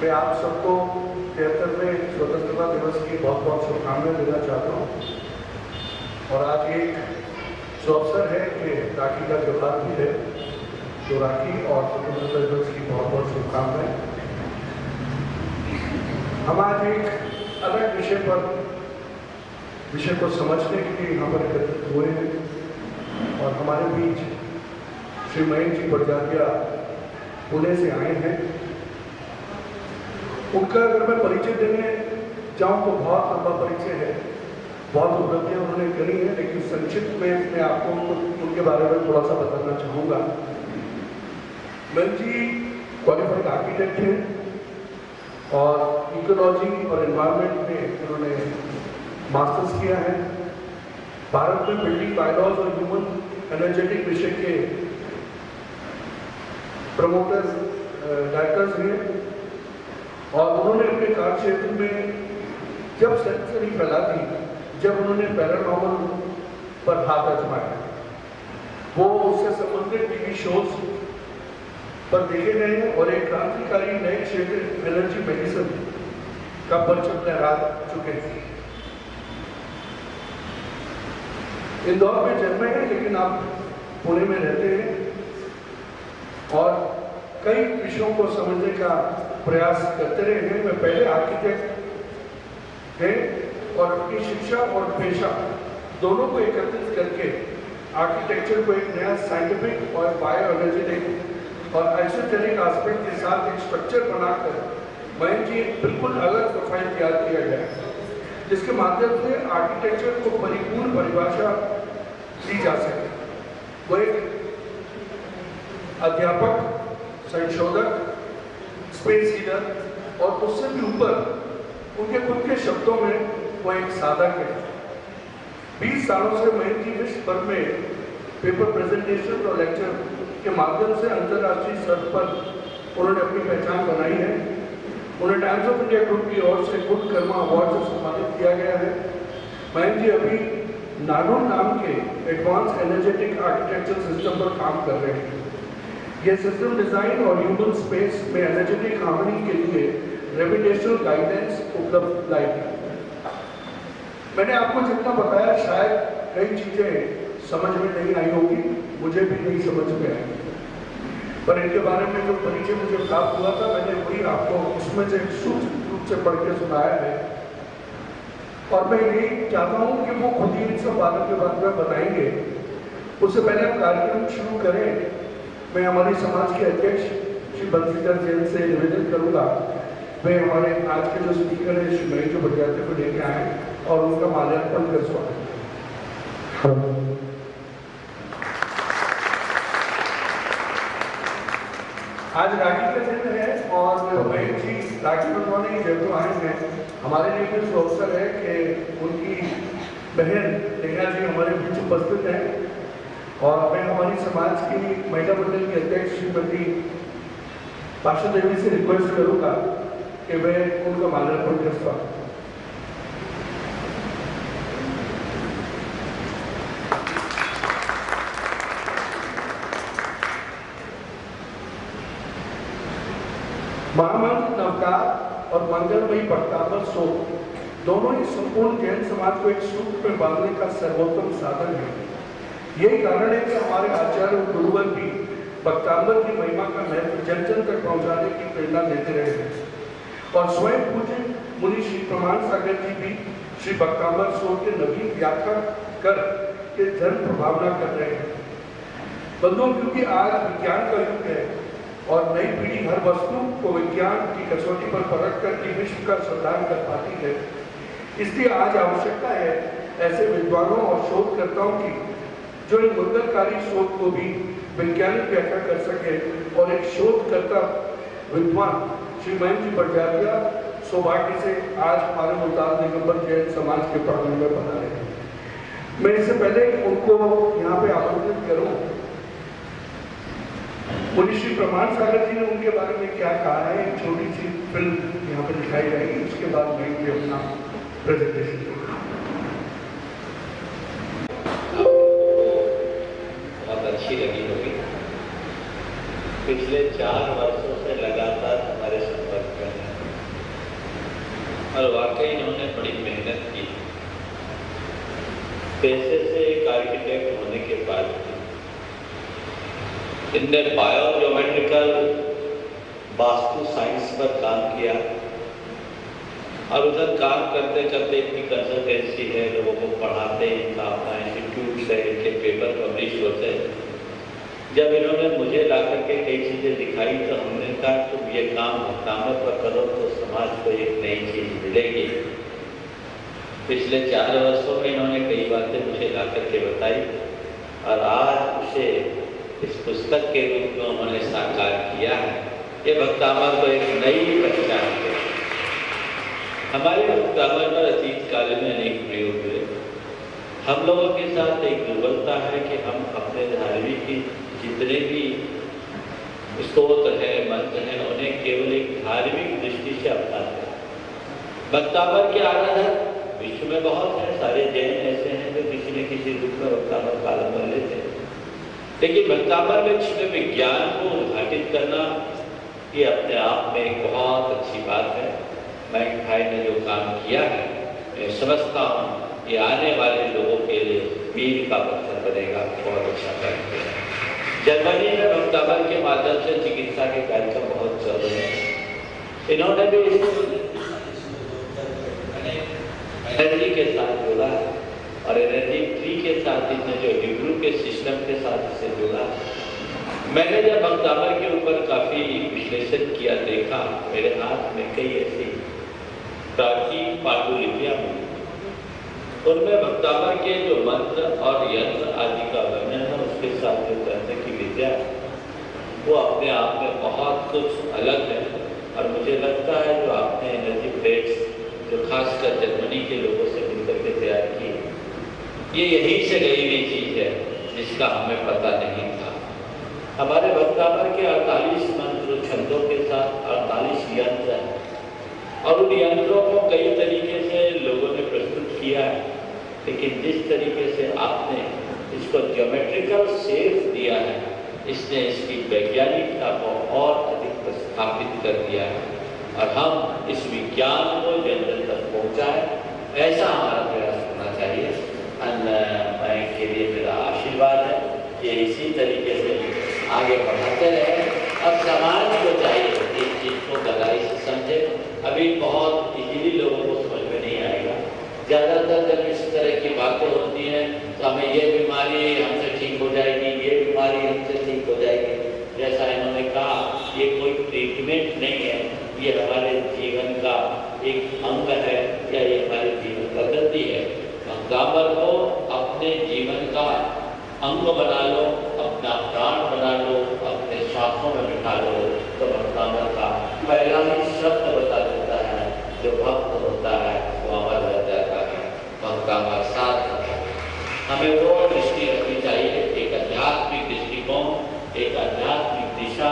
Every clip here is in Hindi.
मैं आप सबको 73वें स्वतंत्रता दिवस की बहुत बहुत शुभकामनाएं देना चाहता हूँ। और आज एक जो अवसर है कि राखी का त्यौहार भी है, तो राखी और स्वतंत्रता दिवस की बहुत बहुत शुभकामनाएं। हम आज एक अलग विषय को समझने के लिए यहाँ पर एकत्रित हुए हैं और हमारे बीच श्री महेंद्र जी बड़जात्या पुणे से आए हैं। उनका अगर मैं परिचय देने जाऊं तो बहुत लंबा परिचय है, बहुत उपलब्धियां उन्होंने करी हैं, लेकिन संक्षिप्त में मैं आपको उनके बारे में थोड़ा सा बताना चाहूँगा। महेंद्र जी क्वालिफाइड आर्किटेक्ट हैं और इकोलॉजी और एनवायरनमेंट में उन्होंने मास्टर्स किया है। भारत में बिल्डिंग बायलॉज और ह्यूमन एनर्जेटिक विषय के प्रमोटर्स डायरेक्टर्स हैं और उन्होंने अपने कार्य क्षेत्र में जब सेंचुरी फैला दी, जब उन्होंने पैरानॉर्मल पर हाथ आजमाया, वो उससे संबंधित टीवी शोज पर देखे गए हैं और एक क्रांतिकारी नए क्षेत्र एनर्जी मेडिसिन का परचम लहरा चुके हैं। इंदौर में जन्मे हैं लेकिन आप पुणे में रहते हैं और कई विषयों को समझने का प्रयास करते रहे हैं। मैं पहले आर्किटेक्ट थे और अपनी शिक्षा और पेशा दोनों को एकत्रित करके आर्किटेक्चर को एक नया साइंटिफिक और बायो एनर्जेटिक और एसोटेरिक एस्पेक्ट के साथ एक स्ट्रक्चर बनाकर महेंद्र जी बिल्कुल अलग प्रोफाइल तैयार किया गया, जिसके माध्यम से आर्किटेक्चर को परिपूर्ण परिभाषा दी जा सके। वो एक अध्यापक, संशोधक, स्पेस हीलर और उससे भी ऊपर उनके खुद के शब्दों में वो एक साधक है। 20 सालों से महेंद्र जी विश्व भर में पेपर प्रेजेंटेशन और लेक्चर के माध्यम से अंतर्राष्ट्रीय स्तर पर उन्होंने अपनी पहचान बनाई है। उन्हें टाइम्स ऑफ इंडिया ग्रुप की ओर से गुड कर्मा अवार्ड से सम्मानित किया गया है। महेंद्र जी अभी नाडोन नाम के एडवांस एनर्जेटिक आर्किटेक्चर सिस्टम पर काम कर रहे हैं। यह सिस्टम डिजाइन और ह्यूमन स्पेस में एनर्जेटिक हार्मनी के लिए रेपुटेशनल गाइडेंस उपलब्ध लाएगी। मैंने आपको जितना बताया शायद कई चीजें समझ में नहीं आई होगी, मुझे भी नहीं समझ में आई, पर इनके बारे में जो परिचय मुझे प्राप्त हुआ था मैंने वही आपको उसमें से सूक्ष्म रूप से पढ़ के सुनाया है। और मैं यही चाहता हूँ कि वो खुद ही इन सब बातों के बारे में बताएंगे। उससे पहले हम कार्यक्रम शुरू करें, मैं हमारी समाज के अध्यक्ष श्री बंसीधर जैन से निवेदन करूंगा, वे हमारे आज के जो स्पीकर है श्री महेंद्र बड़जात्या को लेके आए और उनका माल्यार्पण कर स्वागत। आज राखी का दिन है और महेंद्र जी राखी बंधवाने जयपुर आए हैं। हमारे लिए भी अवसर है कि उनकी बहन नेहा जी हमारे बीच उपस्थित हैं और मैं हमारी समाज की महिला मंडल की अध्यक्ष श्रीमती पाशा देवी से रिक्वेस्ट करूंगा कि वे उनका माल्यार्पण कर स्वागत। महामंत्र नवकार और मंगलमयी भक्तावर शोक दोनों ही संपूर्ण जैन समाज को एक सूत्र में बांधने का सर्वोत्तम साधन है। यही कारण है कि हमारे आचार्य और गुरुवर भी भक्तांबर की महिमा का महत्व जन जन तक पहुंचाने की प्रेरणा देते रहे हैं और स्वयं पूज्य मुनि श्री प्रमाण सागर जी भी श्री भक्तांबर शोक के नवीन व्याख्या कर के धर्म प्रभावना कर रहे हैं। बंधुओं, क्योंकि आज विज्ञान का युग है और नई पीढ़ी हर वस्तु को विज्ञान की कसौटी पर परख कर विश्व का संधान कर पाती है, इसलिए आज आवश्यकता है ऐसे विद्वानों और शोधकर्ताओं की जो इन मंगलकारी शोध को भी वैज्ञानिक व्याख्या कर सके। और एक शोधकर्ता विद्वान श्री महेंद्र जी बड़जात्या सौभाग्य से आज हमारे मुल्तान दिगंबर जैन समाज के प्रांगण में बना रहे हैं। मैं इससे पहले उनको यहाँ पे आमंत्रित करूँ, मुनि श्री प्रमाण सागर जी ने उनके बारे में क्या कहा है, एक छोटी सी फिल्म यहाँ पे दिखाई जाएगी, उसके बाद मैं भी अपना प्रेजेंटेशन करूँगा। बहुत अच्छी लगी होगी। पिछले 4 वर्षों से लगातार हमारे संपर्क में है और वाकई इन्होंने बड़ी मेहनत की। पेशे से एक आर्किटेक्ट होने के बाद इनने बायोज्योमेट्रिकल वास्तु साइंस पर काम किया और उधर काम करते करते इनकी कंसल्टेंसी है, लोगों को पढ़ाते हैं, इनका अपना इंस्टीट्यूट है, इनके पेपर पब्लिश होते हैं। जब इन्होंने मुझे ला करके कई चीज़ें दिखाई तो हमने कहा तुम ये काम भक्तामर पर करो तो समाज को एक नई चीज़ मिलेगी। पिछले 4 वर्षों में इन्होंने कई बातें मुझे ला करके बताई और आज उसे इस पुस्तक के रूप में उन्होंने साकार किया है। ये भक्तामर को एक नई पहचान है। हमारे भक्तामर पर अतीत काल में अनेक प्रयोग हुए। हम लोगों के साथ एक दुर्बलता है कि हम अपने धार्मिक की जितने भी स्तोत्र हैं, मंत्र हैं, उन्हें केवल एक धार्मिक दृष्टि से अपनाते हैं। भक्तामर के आराधक विश्व में बहुत हैं, सारे जैन ऐसे हैं जो किसी न किसी रूप में भक्तामर का आलम्बन लेते हैं। लेकिन भक्तामर में छिपे विज्ञान को उद्घाटित करना ये अपने आप में एक बहुत अच्छी बात है। मैक भाई ने जो काम किया है, मैं समझता हूँ ये आने वाले लोगों के लिए मील का पत्थर बनेगा। बहुत अच्छा काम किया है। जर्मनी में भक्तामर के माध्यम से चिकित्सा के कार्यक्रम बहुत चल रहे हैं। इन्होंने भी एनर्जी के साथ जोड़ा और एनर्जी ट्री के साथ इन्हें जो हिब्रू के सिस्टम के साथ इसे जोड़ा। मैंने जब भक्तामर के ऊपर काफ़ी विश्लेषण किया, देखा मेरे हाथ में कई ऐसी प्राचीन पांडुलिपियाँ मिली, उनमें भक्तामर के जो मंत्र और यंत्र आदि का वर्णन है, उसके साथ जो करने की विद्या वो अपने आप में बहुत कुछ अलग है। और मुझे लगता है जो आपने एनर्जी प्लेट्स जो खासकर जर्मनी के लोगों से मिलकर के तैयार की, ये यहीं से गई हुई चीज़ है जिसका हमें पता नहीं था। हमारे भक्तामर के 48 मंत्र छंदों के साथ 48 यंत्र हैं और उन यंत्रों को कई तरीके से लोगों ने प्रस्तुत किया है। लेकिन जिस तरीके से आपने इसको ज्योमेट्रिकल शेप दिया है, इसने इसकी वैज्ञानिकता को और अधिक स्थापित कर दिया है और हम इस विज्ञान को जन जन तक पहुँचाएँ, ऐसा हमारा प्रयास होना चाहिए। मैं के लिए मेरा आशीर्वाद है कि इसी तरीके से आगे बढ़ाते रहे। अब समाज को चाहिए इस चीज़ को गहराई से समझे। अभी बहुत इजीली लोगों को समझ में नहीं आएगा। ज़्यादातर जब इस तरह की बातें होती हैं तो हमें ये बीमारी हमसे ठीक हो जाएगी, ये बीमारी हमसे ठीक हो जाएगी। जैसा इन्होंने कहा, ये कोई ट्रीटमेंट नहीं है, ये हमारे जीवन का एक अंग है या ये हमारे जीवन पद्धति है। भक्तामर को अपने जीवन का अंग बना लो, अपना प्राण बना लो, अपने सांसों में बिठा लो, तो भक्तामर का पहला ही शब्द बता देता है, जो भक्त होता है वो अमर रह जाता है। भक्तामर साथ हमें वो दृष्टि रखनी चाहिए, एक आध्यात्मिक दृष्टिकोण, एक आध्यात्मिक दिशा,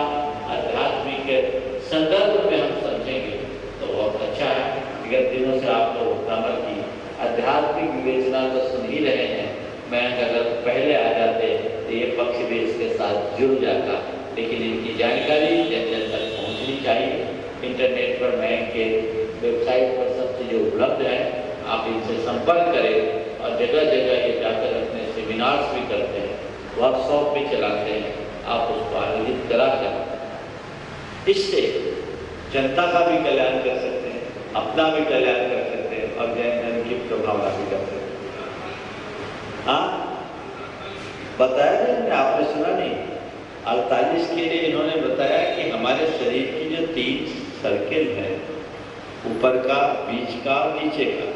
आध्यात्मिक संदर्भ में हम समझेंगे तो बहुत अच्छा है। विगत दिनों से आप लोग भक्तामर की आध्यात्मिक विवेचना तो सुन ही रहे हैं। मैं अगर पहले आ जाते तो ये पक्ष भी इसके साथ जुड़ जाता, लेकिन इनकी जानकारी जन जन तक पहुँचनी चाहिए। इंटरनेट पर मैं के वेबसाइट पर सब चीज़ें उपलब्ध हैं, आप इनसे संपर्क करें और जगह जगह ये जाकर अपने सेमिनार्स भी करते हैं, वर्कशॉप भी चलाते हैं, आप उसको आयोजित करा सकते। इससे जनता का भी कल्याण कर सकते हैं, अपना भी कल्याण कर सकते हैं और जैन धर्म की प्रभावना भी कर सकते हैं। हाँ, बताया मैंने, आपने सुना नहीं? 48 के लिए इन्होंने बताया कि हमारे शरीर की जो 3 सर्किल है, ऊपर का, बीच का, नीचे का,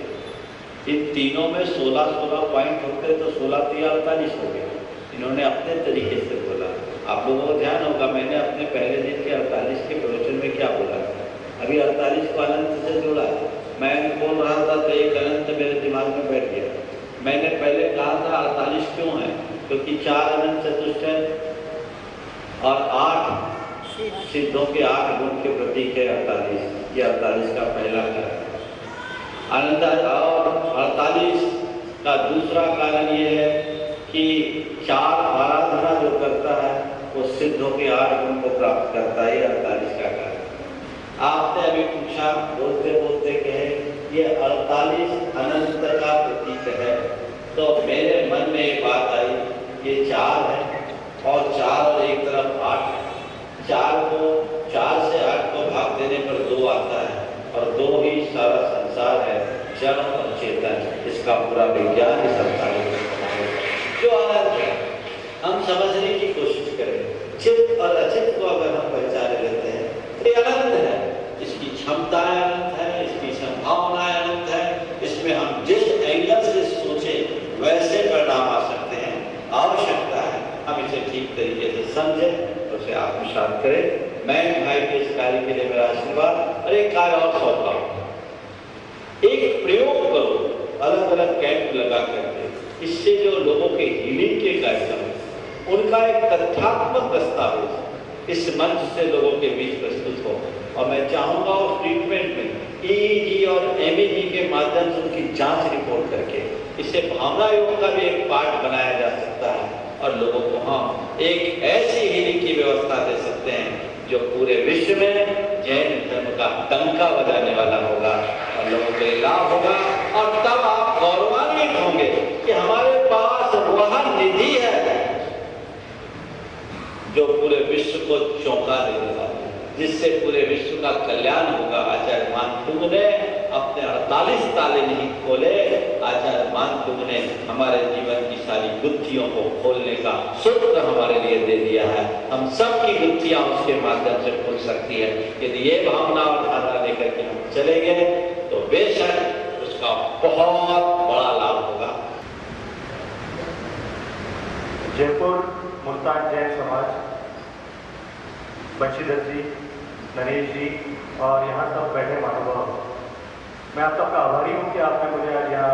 इन तीनों में 16 पॉइंट होते तो 16 3 48 हो गया। इन्होंने अपने तरीके से बोला। आप लोगों को ध्यान होगा, मैंने अपने पहले दिन के 48 के प्रवचन में क्या बोला था। अभी 48 को अनंत से जोड़ा। मैं बोल रहा था तो एक अनंत मेरे दिमाग में बैठ गया। मैंने पहले कहा था 48 क्यों है, क्योंकि 4 अनंत चतुष्ट है और 8 सिद्धों के 8 गुण के प्रतीक है 48। ये 48 का पहला कारण। अनंत और 48 का दूसरा कारण ये है कि 4 आराधना जो करता है वो सिद्धों के 8 गुण को प्राप्त करता है। 48 का कारण। आपने अभी पूछा बोलते बोलते कहे तो मेरे मन में एक बात आई, ये 4 है और 4 और एक तरफ 8 है। 4 से 8 को भाग देने पर 2 आता है और 2 ही सारा संसार है, जड़ और चेतन। इसका पूरा विज्ञान इस 48 जो अनंत है। हम समझने की कोशिश करें, चित्त और अचित्त को अगर हम पहचान लेते हैं तो ये अनंत है। इसकी क्षमताएं अनंत है, इसकी संभावनाएं अनंत है। इसमें हम जिस एंगल से सोचे वैसे परिणाम आ सकते हैं। आवश्यकता है हम इसे ठीक तरीके से समझें, उसे आत्मसात करें। मैं भाई के इस कार्य के लिए मेरा आशीर्वाद और एक कार्य और सौंपा, एक प्रयोग करो अलग अलग कैंप लगा करके। इससे जो लोगों के हीलिंग के कार्यक्रम उनका एक तथ्यात्मक दस्तावेज इस मंच से लोगों के बीच प्रस्तुत हो। और मैं चाहूंगा उस ट्रीटमेंट में EEG और MEG के माध्यम से उनकी जांच रिपोर्ट करके इसे भावना योग का भी एक पार्ट बनाया जा सकता है और लोगों को हम एक ऐसी हीलिंग की व्यवस्था दे सकते हैं जो पूरे विश्व में जैन धर्म का डंका बजाने वाला होगा और लोगों को लाभ होगा। और तब आप गौरवान्वित होंगे कि हमारे पास वह निधि है जो पूरे विश्व को चौंका देने वाली है, जिससे पूरे विश्व का कल्याण होगा। आचार्य मानतुंग ने अपने 48 ताले नहीं खोले, आचार्य मानतुंग ने हमारे जीवन की सारी गुत्थियों को खोलने का सूत्र हमारे लिए दे दिया है। हम सब की गुत्थियां उसके माध्यम से खुल सकती है। यदि ये भावना और धारणा लेकर के हम चलेंगे तो बेशक उसका बहुत बड़ा लाभ होगा। जयपुर मुल्तान जैन समाज, बंशीधर जी, नरेश जी और यहाँ सब बैठे महानुभाव, मैं आप सबका आभारी हूँ कि आपने मुझे आज यहाँ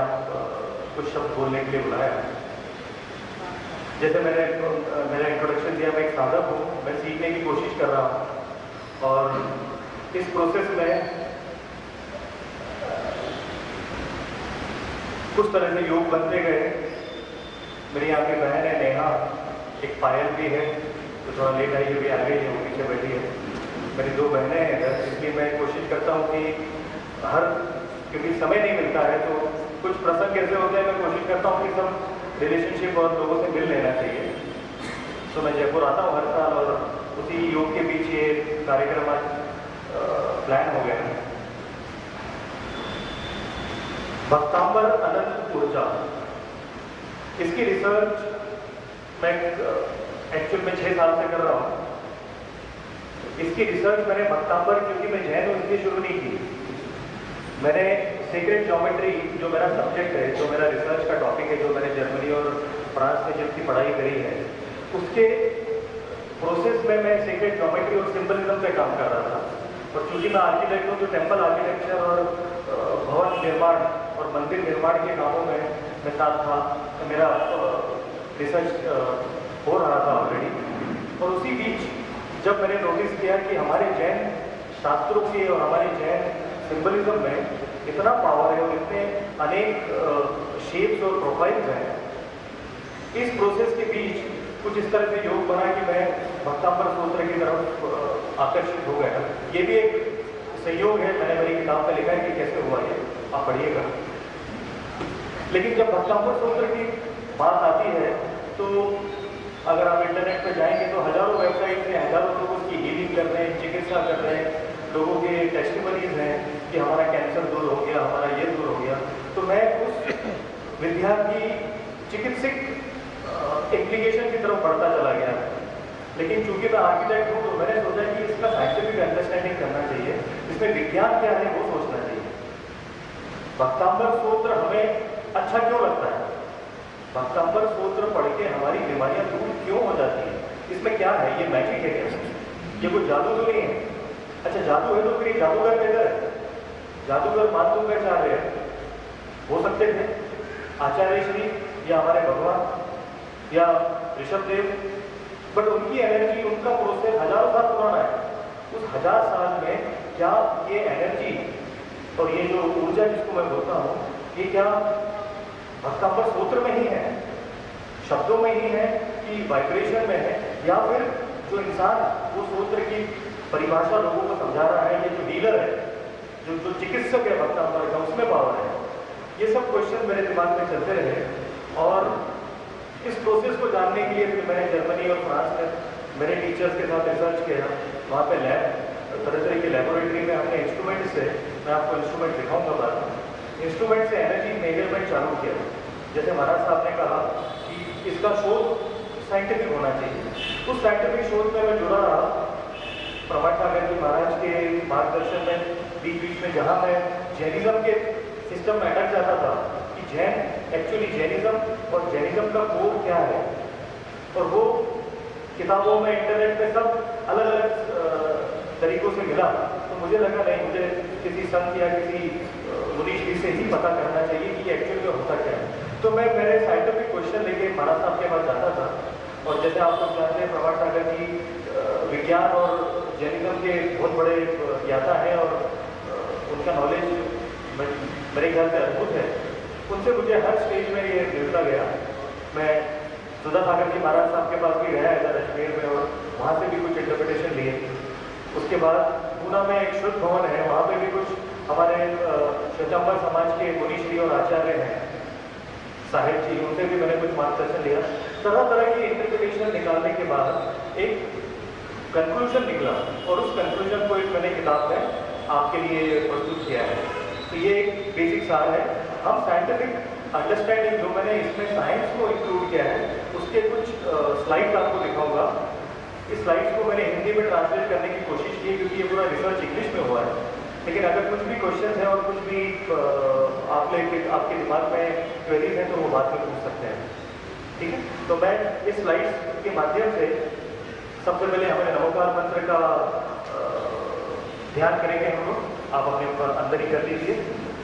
कुछ शब्द बोलने के लिए बुलाया। जैसे मैंने मेरा इंट्रोडक्शन दिया, मैं एक साधक हूँ, मैं सीखने की कोशिश कर रहा हूँ और इस प्रोसेस में कुछ तरह से योग बनते गए। मेरी यहाँ की बहन है नेहा, एक पायल भी है तो थोड़ा लेट आई, जो भी आ गई है वो पीछे बैठी है। मेरी 2 बहनें हैं इधर, इसलिए मैं कोशिश करता हूँ कि क्योंकि समय नहीं मिलता है तो कुछ प्रसंग ऐसे होते हैं, मैं कोशिश करता हूँ कि सब रिलेशनशिप और लोगों से मिल लेना चाहिए। तो मैं जयपुर आता हूँ हर साल और उसी योग के बीच ये कार्यक्रम आज प्लान हो गया है। भक्तांबर अनंत ऊर्जा, इसकी रिसर्च मैं एक्चुअल में 6 साल से कर रहा हूँ। इसकी रिसर्च मैंने भक्तांबर, क्योंकि मैं जैन हूँ इसलिए शुरू नहीं की। मैंने सीक्रेट ज्योमेट्री जो मेरा सब्जेक्ट है, जो मेरा रिसर्च का टॉपिक है, जो मैंने जर्मनी और फ्रांस में जिसकी पढ़ाई करी है, उसके प्रोसेस में मैं सीक्रेट ज्योमेट्री और सिंबलिज्म पे काम कर रहा था। और चूंकि मैं आर्किटेक्ट हूँ तो टेम्पल आर्किटेक्चर और भवन निर्माण और मंदिर निर्माण के कामों में मैं साथ था। तो मेरा रिसर्च हो रहा था ऑलरेडी। और उसी बीच जब मैंने नोटिस किया कि हमारे जैन शास्त्रों की और हमारे जैन सिंबलिज्म में इतना पावर है और इतने अनेक शेप्स और प्रोफाइल्स हैं, इस प्रोसेस के बीच कुछ इस तरह से योग बना कि मैं भक्तांबर सूत्र की तरफ आकर्षित हो गया। ये भी एक संयोग है, मैंने मेरी किताब में लिखा है कि कैसे हुआ ये, आप पढ़िएगा। लेकिन जब भक्तांबर सूत्र की बात आती है तो अगर आप इंटरनेट पर जाएंगे तो हजारों वेबसाइट हैं, हजारों लोग उसकी हीलिंग कर रहे हैं, चिकित्सा कर रहे हैं, लोगों के टेस्टिमनीज हैं कि हमारा कैंसर दूर हो गया, हमारा ये दूर हो गया। तो मैं उस विद्या की चिकित्सक एप्लीकेशन की तरफ बढ़ता चला गया। लेकिन चूंकि मैं आर्किटेक्ट हूँ तो मैंने सोचा कि इसका साइंटिफिक अंडरस्टैंडिंग करना चाहिए, इसमें विज्ञान क्या है वो सोचना चाहिए। भक्तांबर सूत्र हमें अच्छा क्यों लगता है? भक्तांबर सूत्र पढ़ के हमारी बीमारियां दूर क्यों हो जाती है? इसमें क्या है? ये मैजिक है क्या? ये कोई जादू तो नहीं है? अच्छा जादू है तो फिर ये जादूगर कहता है, जादूगर मानतुंग आचार्य हो सकते थे, आचार्य श्री या हमारे भगवान या ऋषभ देव, बट उनकी एनर्जी, उनका प्रोसेस हजारों साल पुराना है। उस 1000 साल में क्या ये एनर्जी और ये जो ऊर्जा जिसको मैं बोलता हूँ, ये क्या भक्तांबर सूत्र में ही है, शब्दों में ही है कि वाइब्रेशन में है, या फिर जो इंसान वो सूत्र की परिभाषा लोगों को समझा रहा है, ये जो हीलर है, जो चिकित्सक है भक्तांबर का, उसमें पावर है? ये सब क्वेश्चन मेरे दिमाग में चलते रहे और इस प्रोसेस को जानने के लिए फिर मैंने जर्मनी और फ्रांस में मेरे टीचर्स के साथ रिसर्च किया। वहाँ पे लैब तरह तरह की लेबोरेटरी में हमने इंस्ट्रूमेंट से, मैं आपको इंस्ट्रूमेंट दिखाऊंगा बाद में, इंस्ट्रूमेंट से एनर्जी मेजरमेंट चालू किया। जैसे महाराज साहब ने कहा कि इसका शोध साइंटिफिक होना चाहिए, उस साइंटिफिक शोध में मैं जुड़ा रहा प्रभात सागर जी महाराज के मार्गदर्शन में। बीच बीच में जहाँ मैं जैनिज्म के सिस्टम में अटक जाता था कि एक्चुअली जैनिज्म और जैनिज्म का कोर क्या है, और वो किताबों में इंटरनेट पे सब अलग अलग तरीकों से मिला, तो मुझे लगा नहीं, मुझे किसी संत या किसी मुनीषी से ही पता करना चाहिए कि एक्चुअली में होता क्या है। तो मैं मेरे साइंटिफिक क्वेश्चन लेके महाराज साहब के पास जाता था, और जैसे आप लोग जानते हैं प्रभात सागर जी विज्ञान और जैनिज्म के बहुत बड़े ज्ञाता हैं, और उनका नॉलेज मेरे ख्याल से अद्भुत है। उनसे मुझे हर स्टेज में ये मिलता गया। मैं सुधा सागर जी महाराज साहब के पास भी गया इधर अजमेर में, और वहाँ से भी कुछ इंटरप्रिटेशन लिए। उसके बाद पूना में एक शुद्ध भवन है, वहाँ पे भी कुछ हमारे श्वेतांबर समाज के मुनीश्री और आचार्य हैं साहिब जी, उनसे भी मैंने कुछ मार्गदर्शन लिया। तरह तरह की इंटरप्रिटेशन निकालने के बाद एक कंक्लूजन निकला, और उस कंक्लूजन को एक मैंने किताब में आपके लिए प्रस्तुत किया है। तो ये एक बेसिक सार है। हम साइंटिफिक अंडरस्टैंडिंग, जो मैंने इसमें साइंस को इंक्लूड किया है, उसके कुछ स्लाइड्स आपको दिखाऊंगा। इस स्लाइड्स को मैंने हिंदी में ट्रांसलेट करने की कोशिश की, क्योंकि ये पूरा रिसर्च इंग्लिश में हुआ है। लेकिन अगर कुछ भी क्वेश्चन है और कुछ भी आपके दिमाग में क्वेरीज हैं, तो वो बाद में पूछ सकते हैं, ठीक है। तो मैं इस स्लाइड्स के माध्यम से सबसे पहले हमारे नमोकार मंत्र का ध्यान करेंगे हम लोग। आप अपने ऊपर अंदर ही कर लीजिए,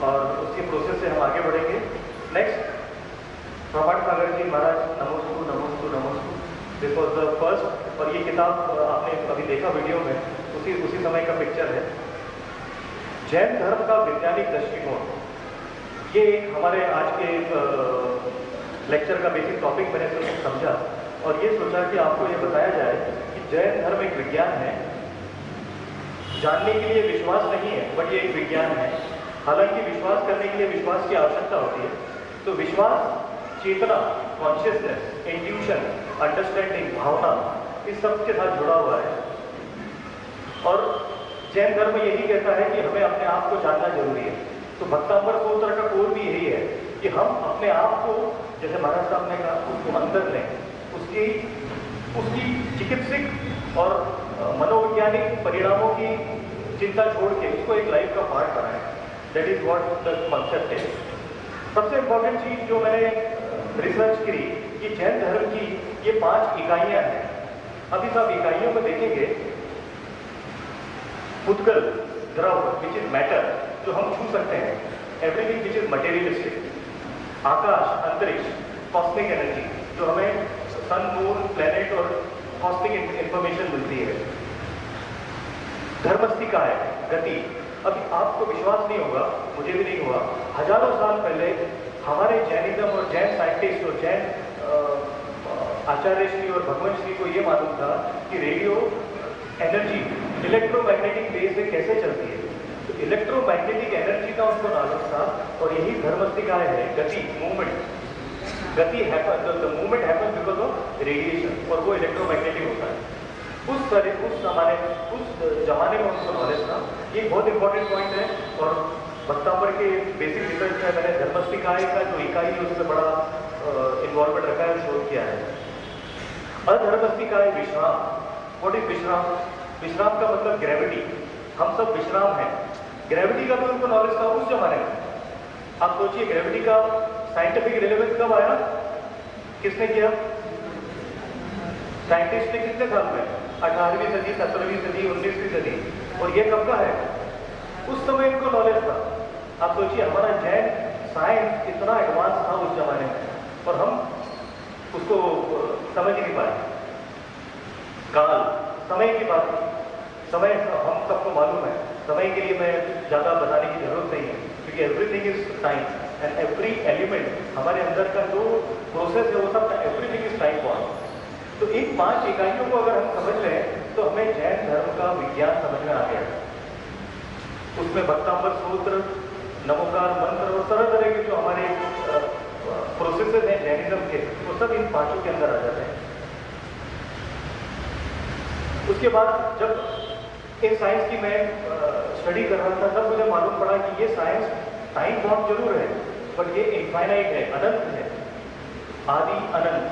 और उसी प्रोसेस से हम आगे बढ़ेंगे। नेक्स्ट, प्रभात सागर जी महाराज नमोस्तु नमोस्तु नमोस्तु, दिस वॉज द फर्स्ट। और ये किताब आपने अभी देखा वीडियो में, उसी समय का पिक्चर है। जैन धर्म का वैज्ञानिक दृष्टिकोण, ये एक हमारे आज के लेक्चर का बेसिक टॉपिक मैंने सिर्फ समझा, और ये सोचा कि आपको ये बताया जाए कि जैन धर्म एक विज्ञान है। जानने के लिए विश्वास नहीं है, बट ये एक विज्ञान है। हालांकि विश्वास करने के लिए विश्वास की आवश्यकता होती है। तो विश्वास, चेतना, कॉन्शियसनेस, इंट्यूशन, अंडरस्टैंडिंग, भावना, इस सब के साथ जुड़ा हुआ है। और जैन धर्म यही कहता है कि हमें अपने आप को जानना जरूरी है। तो भक्तांबर सूत्र का कोर भी यही है कि हम अपने आप को, जैसे महाराज साहब ने कहा, उसको अंदर लें, उसकी चिकित्सिक और मनोवैज्ञानिक परिणामों की चिंता छोड़ के उसको एक लाइफ का पार्ट बनाएं। That is what the concept है। सबसे इंपॉर्टेंट चीज जो मैंने रिसर्च करी कि जैन धर्म की ये 5 इकाइयां हैं। अभी सब इकाइयों को देखेंगे। उद्गल, द्रव, विच इज मैटर, जो हम छू सकते हैं, एवरीथिंग विच इज मटेरियलिस्टिक, आकाश, अंतरिक्ष, कॉस्मिक एनर्जी, जो हमें सन, मून, प्लेनेट और कॉस्मिक इंफॉर्मेशन मिलती है। धर्मस्थिका है, गति। अभी आपको विश्वास नहीं होगा, मुझे भी नहीं हुआ, हजारों साल पहले हमारे जैनिज्म और जैन साइंटिस्ट और जैन आचार्य श्री और भगवान श्री को ये मालूम था कि रेडियो एनर्जी इलेक्ट्रोमैग्नेटिक वेव से कैसे चलती है। तो इलेक्ट्रोमैग्नेटिक एनर्जी का उनको नॉलेज था, और यही धर्मस्थिकाएं है, गति, मूवमेंट। गति happen, the movement happen because of radiation, और वो इलेक्ट्रोमैग्नेटिक होता है। उस जमाने में उनको नॉलेज था। ये बहुत इंपॉर्टेंट पॉइंट है। और भक्तांबर के बेसिक रिसर्च में मैंने धर्मस्थिकाएं का जो इकाई है उसमें बड़ा इन्वॉल्वमेंट रखा है, शोध किया है। अधर्मस्थिकाएं विश्राम। व्हाट इज विश्राम? विश्राम का मतलब ग्रेविटी। हम सब विश्राम हैं। ग्रेविटी का भी उनको नॉलेज था उस जमाने में। आप सोचिए, ग्रेविटी का साइंटिफिक रिलेवेंस कब आया? किसने किया? साइंटिस्ट ने कितने साल में? 18वीं सदी, 17वीं सदी, 19वीं सदी। और ये कब का है? उस समय इनको नॉलेज था। आप सोचिए, हमारा जैन साइंस इतना एडवांस था उस जमाने में, और हम उसको समझ ही नहीं पाए। काल, समय की बात, समय हम सबको मालूम है। समय के लिए मैं ज़्यादा बताने की जरूरत नहीं है, क्योंकि everything is time and every element, हमारे अंदर का जो प्रोसेस है वो सब एवरीथिंग इज टाइम बॉन्ड। तो इन 5 इकाइयों को अगर हम समझ लें तो हमें जैन धर्म का विज्ञान समझ में आ गया। उसमें भक्तांबर सूत्र, नमोकार मंत्र और तरह तरह के जो हमारे प्रोसेसेस हैं जैनिज्म के, वो सब इन पांचों के अंदर आ जाते हैं। उसके बाद जब इन साइंस की मैं स्टडी कर रहा था, तब मुझे मालूम पड़ा कि ये साइंस टाइम बॉम्ब जरूर है, बट ये इनफाइनाइट है, अनंत है, आदि अनंत।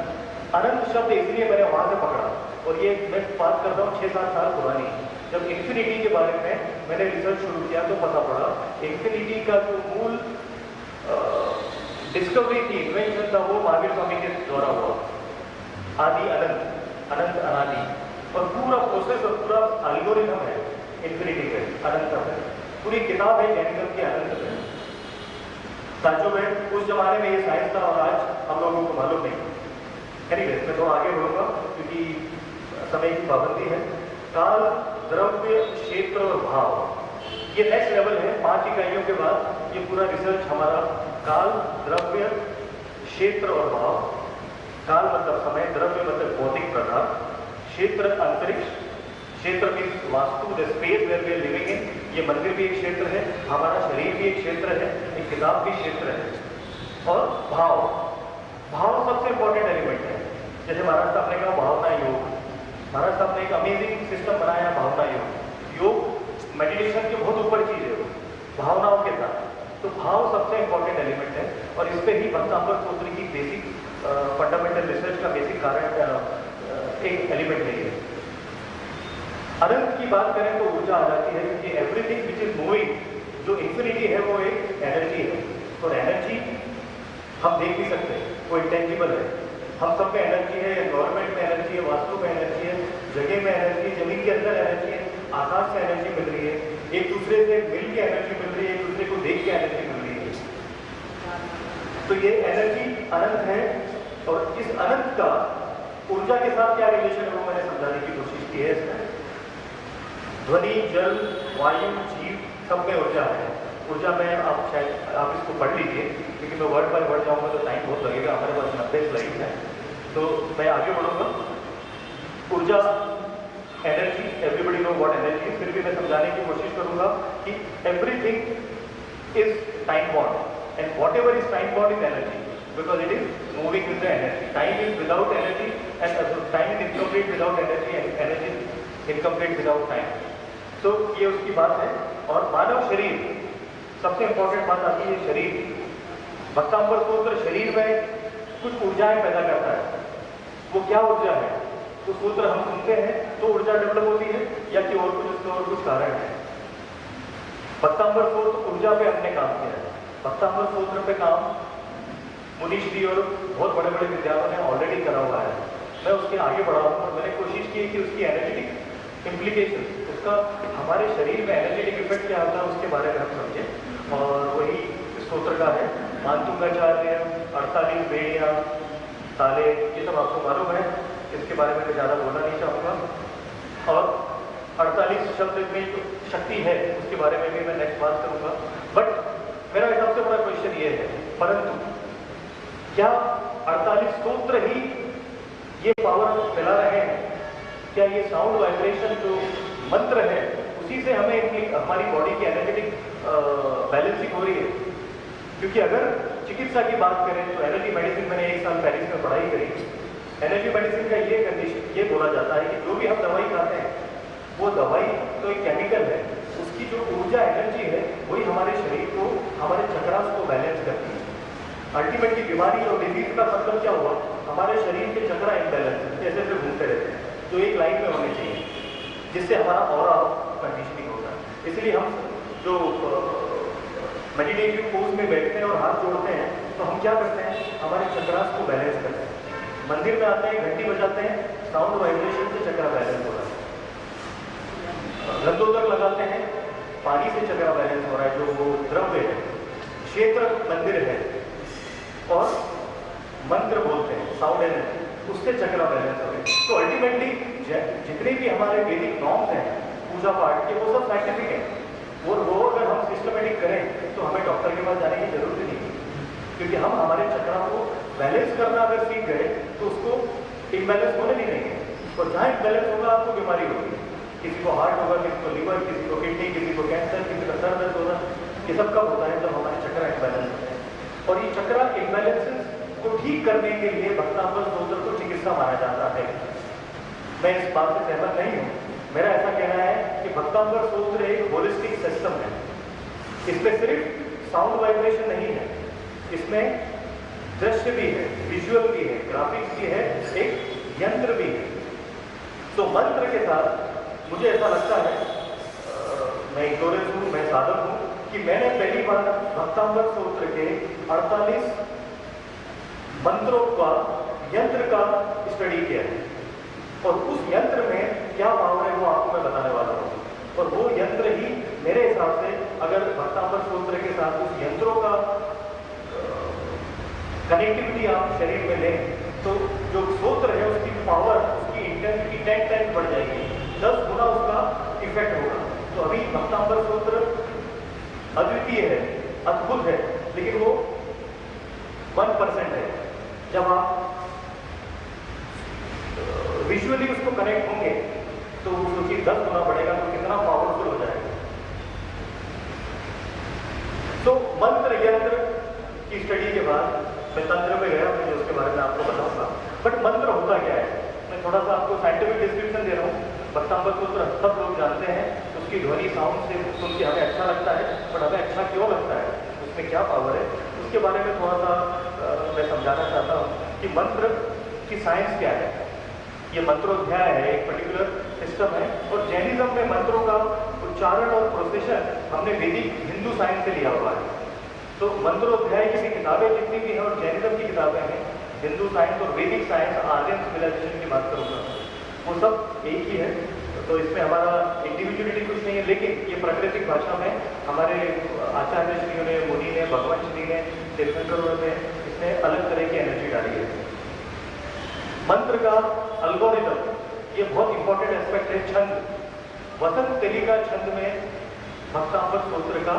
अनंत शब्द इसलिए मैंने वहां से पकड़ा, और ये मैं बात कर रहा हूँ 6-7 साल पुरानी। जब इन्फिनिटी के बारे में मैंने रिसर्च शुरू किया तो पता पड़ा इन्फिनिटी का जो मूल डिस्कवरी थी, इन्वेंशन था, वो महावीर स्वामी के द्वारा हुआ। आदि अनंत, अनंत अनादि, और पूरा प्रोसेस और पूरा एल्गोरिथम है इन्फिनिटी पे, अनंत पे। पूरी किताब है जैनिज्म की अनंत पे। साचो में उस जमाने में ये साइंस था और आज हम लोगों को मालूम नहीं। एनीवे, मैं थोड़ा आगे बढ़ूंगा क्योंकि समय की पाबंदी है। काल, द्रव्य, क्षेत्र और भाव, ये नेक्स्ट लेवल है। 5 इकाइयों के बाद ये पूरा रिसर्च हमारा काल, द्रव्य, क्षेत्र और भाव। काल मतलब समय, द्रव्य मतलब भौतिक पदार्थ, क्षेत्र अंतरिक्ष, क्षेत्र means vastu, the space where we are living in. ये मंदिर भी एक क्षेत्र है, हमारा शरीर भी एक क्षेत्र है, एक किताब भी क्षेत्र है। और भाव, भाव सबसे इंपॉर्टेंट एलिमेंट है। जैसे महाराज साहब ने कहा भावना योग, महाराज साहब ने एक अमेजिंग सिस्टम बनाया भावना योग। योग मेडिटेशन के बहुत ऊपर चीज है, भावनाओं के साथ। तो भाव सबसे इंपॉर्टेंट एलिमेंट है, और इस पे ही भक्तांबर सूत्र की बेसिक फंडामेंटल रिसर्च का बेसिक कारण एक एलिमेंट है ये। अनंत की बात करें तो ऊर्जा आ जाती है, क्योंकि एवरीथिंग विच इज मूविंग, जो इंफिनिटी है वो एक एनर्जी है, और एनर्जी हम देख भी सकते हैं, वो इंटेंजिबल है। हम सब में एनर्जी है, एनवायरमेंट में एनर्जी है, वास्तु में एनर्जी है, जगह में एनर्जी है, जमीन के अंदर एनर्जी है, आकाश से एनर्जी मिल रही है, एक दूसरे से मिल के एनर्जी मिल रही है, एक दूसरे को देख के एनर्जी मिल रही है। तो ये एनर्जी अनंत है, और इस अनंत का ऊर्जा के साथ क्या रिलेशन है वो मैंने समझाने की कोशिश की है इसमें। ध्वनि, जल, वायु, जीव, सब में ऊर्जा है। ऊर्जा में आप शायद आप इसको पढ़ लीजिए, क्योंकि मैं वर्ड बाय वर्ड जाऊंगा तो टाइम बहुत लगेगा, हमारे पास 90 स्लाइड है, तो मैं आगे बढ़ूंगा। ऊर्जा, energy, everybody know what energy is, फिर भी मैं समझाने की कोशिश करूंगा कि everything is time bound, and what ever is time bound is energy, because it is moving with the energy. Time is without energy, and time is incomplete without energy, and energy is incomplete without time. So ये उसकी बात है। और मानव शरीर, सबसे इंपॉर्टेंट बात आती है शरीर। भक्तांबर सूत्र शरीर में कुछ ऊर्जाएं पैदा करता है। वो क्या ऊर्जा है? तो सूत्र हम सुनते हैं तो ऊर्जा डेवलप होती है, या कि और कुछ उसका और कुछ कारण है। भक्तांबर सूत्र ऊर्जा पे हमने काम किया है। भक्तांबर सूत्र पे काम मुनीश जी और बहुत बड़े बड़े विद्यार्थी ने ऑलरेडी करा हुआ है। मैं उसके आगे बढ़ा हूँ, और मैंने कोशिश की कि उसकी एनर्जेटिक इम्प्लीकेशन, उसका हमारे शरीर में एनर्जेटिक इफेक्ट क्या होता है उसके बारे में हम समझें। और वही सूत्र का है। मानतुंगाचार्य, 48 बेड़ियाँ, ताले, ये सब आपको मालूम है, इसके बारे में मैं ज़्यादा बोलना नहीं चाहूँगा। और 48 शब्द में जो शक्ति है उसके बारे में भी मैं नेक्स्ट बात करूँगा। बट मेरा सबसे बड़ा क्वेश्चन ये है, परंतु क्या 48 सूत्र ही ये पावर फैला रहे हैं? क्या ये साउंड वाइब्रेशन जो मंत्र है उसी से हमें हमारी बॉडी की एनर्जेटिक बैलेंसिंग हो रही है? क्योंकि अगर चिकित्सा की बात करें तो एनर्जी मेडिसिन, मैंने 1 साल पेरिस में पढ़ाई करी। एनर्जी मेडिसिन का ये कंडीशन, ये बोला जाता है कि जो भी हम दवाई खाते हैं वो दवाई तो एक केमिकल है, उसकी जो ऊर्जा एनर्जी है वही हमारे शरीर को, हमारे चक्रास को बैलेंस करती है। अल्टीमेटली बीमारी और डिजीज का मतलब क्या हुआ? हमारे शरीर के चक्रा इम्बैलेंस जैसे ऐसे घूमते रहते हैं, जो एक लाइन में होने चाहिए, जिससे हमारा ऑरा कंडीशनिंग होता है। इसलिए हम जो मेडिटेटिव पोज में बैठते हैं और हाथ जोड़ते हैं तो हम क्या करते हैं? हमारे चक्रास को बैलेंस करते हैं। मंदिर में आते हैं, घंटी बजाते हैं, साउंड वाइब्रेशन से चक्रा बैलेंस हो रहा है। गंधोदक लगाते हैं, पानी से चक्रा बैलेंस हो रहा है, जो वो द्रव्य है। क्षेत्र मंदिर है, और मंत्र बोलते हैं, साउंड एनर्जी, उससे चक्रा बैलेंस हो रहे हैं। तो अल्टीमेटली जितने भी हमारे वैदिक नॉर्म्स हैं पूजा पाठ के, वो सब साइंटिफिक है। और वो अगर हम सिस्टमेटिक करें तो हमें डॉक्टर के पास जाने की जरूरत ही नहीं, क्योंकि हम हमारे चक्रा को बैलेंस करना अगर सीख गए तो उसको इम्बैलेंस होने नहीं देंगे। और जहाँ इम्बैलेंस होगा आपको बीमारी होगी, किसी को हार्ट होगा, किसी को लिवर, किसी को किडनी, किसी को कैंसर, किसी का सर दर्द होगा। ये सब कब होता है? जब हमारे चक्रा इम्बैलेंस होते हैं। और ये चक्रा इम्बैलेंसेस को ठीक करने के लिए भक्तांबर स्तोत्र को चिकित्सा माना जाता है। मैं इस बात से सहमत नहीं हूँ। मेरा ऐसा कहना है कि भक्तांबर स्तोत्र एक होलिस्टिक सिस्टम है। इसमें सिर्फ साउंड वाइब्रेशन नहीं है, इसमें दृश्य भी है, विजुअल भी है, ग्राफिक्स भी है, एक यंत्र भी है। तो मंत्र के साथ मुझे ऐसा लगता है, मैं इग्नोरेंस हूँ, मैं साधक हूँ, कि मैंने पहली बार भक्तांबर स्तोत्र के 48 मंत्रों का यंत्र का स्टडी किया है और उस यंत्र में क्या पावर है वो आपको मैं बताने वाला हूँ। और वो यंत्र ही मेरे हिसाब से अगर भक्तांबर स्तोत्र के साथ उस यंत्रों का कनेक्टिविटी आप शरीर में लें तो जो स्तोत्र है उसकी पावर, उसकी इंटेंसिटी 10 टाइम बढ़ जाएगी, 10 गुना उसका इफेक्ट होगा। तो अभी भक्तांबर स्तोत्र अद्वितीय है, अद्भुत है, लेकिन वो 1% है। जब आप विजुअली उसको कनेक्ट होंगे तो सोचिए 10 गुना बढ़ेगा तो कितना पावरफुल हो जाएगा। तो मंत्र यंत्र की स्टडी के बाद मैं तंत्र में गया, मैं उसके बारे में आपको बताऊंगा। बट मंत्र होता क्या है, मैं थोड़ा सा आपको साइंटिफिक डिस्क्रिप्शन दे रहा हूँ। भक्तांबर स्तोत्र सब लोग जानते हैं, उसकी ध्वनि साउंड से सुन के हमें अच्छा लगता है, बट हमें अच्छा क्यों लगता है, उसमें क्या पावर है, उसके बारे में थोड़ा सा मैं समझाना चाहता हूँ कि मंत्र की साइंस क्या है। ये मंत्रोध्याय है, एक पर्टिकुलर सिस्टम है, और जैनिज्म में मंत्रों का उच्चारण और प्रोसेशन हमने वैदिक हिंदू साइंस से लिया हुआ है। तो मंत्रोध्याय की किताबें जितनी भी हैं और जैनिज्म की किताबें हैं, हिंदू साइंस और वैदिक साइंस, आर्यन सिविलाइजेशन की बात करूँगा, वो सब एक ही है। तो इसमें हमारा इंडिविजुअलिटी कुछ नहीं है, लेकिन ये प्राकृतिक भाषा में हमारे आचार्य श्रियों ने, मुनि ने, भगवान श्री ने, तीर्थंकरों ने इसमें अलग तरह की एनर्जी डाली है। मंत्र का अल्गोरिथम ये बहुत इंपॉर्टेंट एस्पेक्ट है। छंद, वसंत तलिका छंद में भक्तांबर स्तोत्र का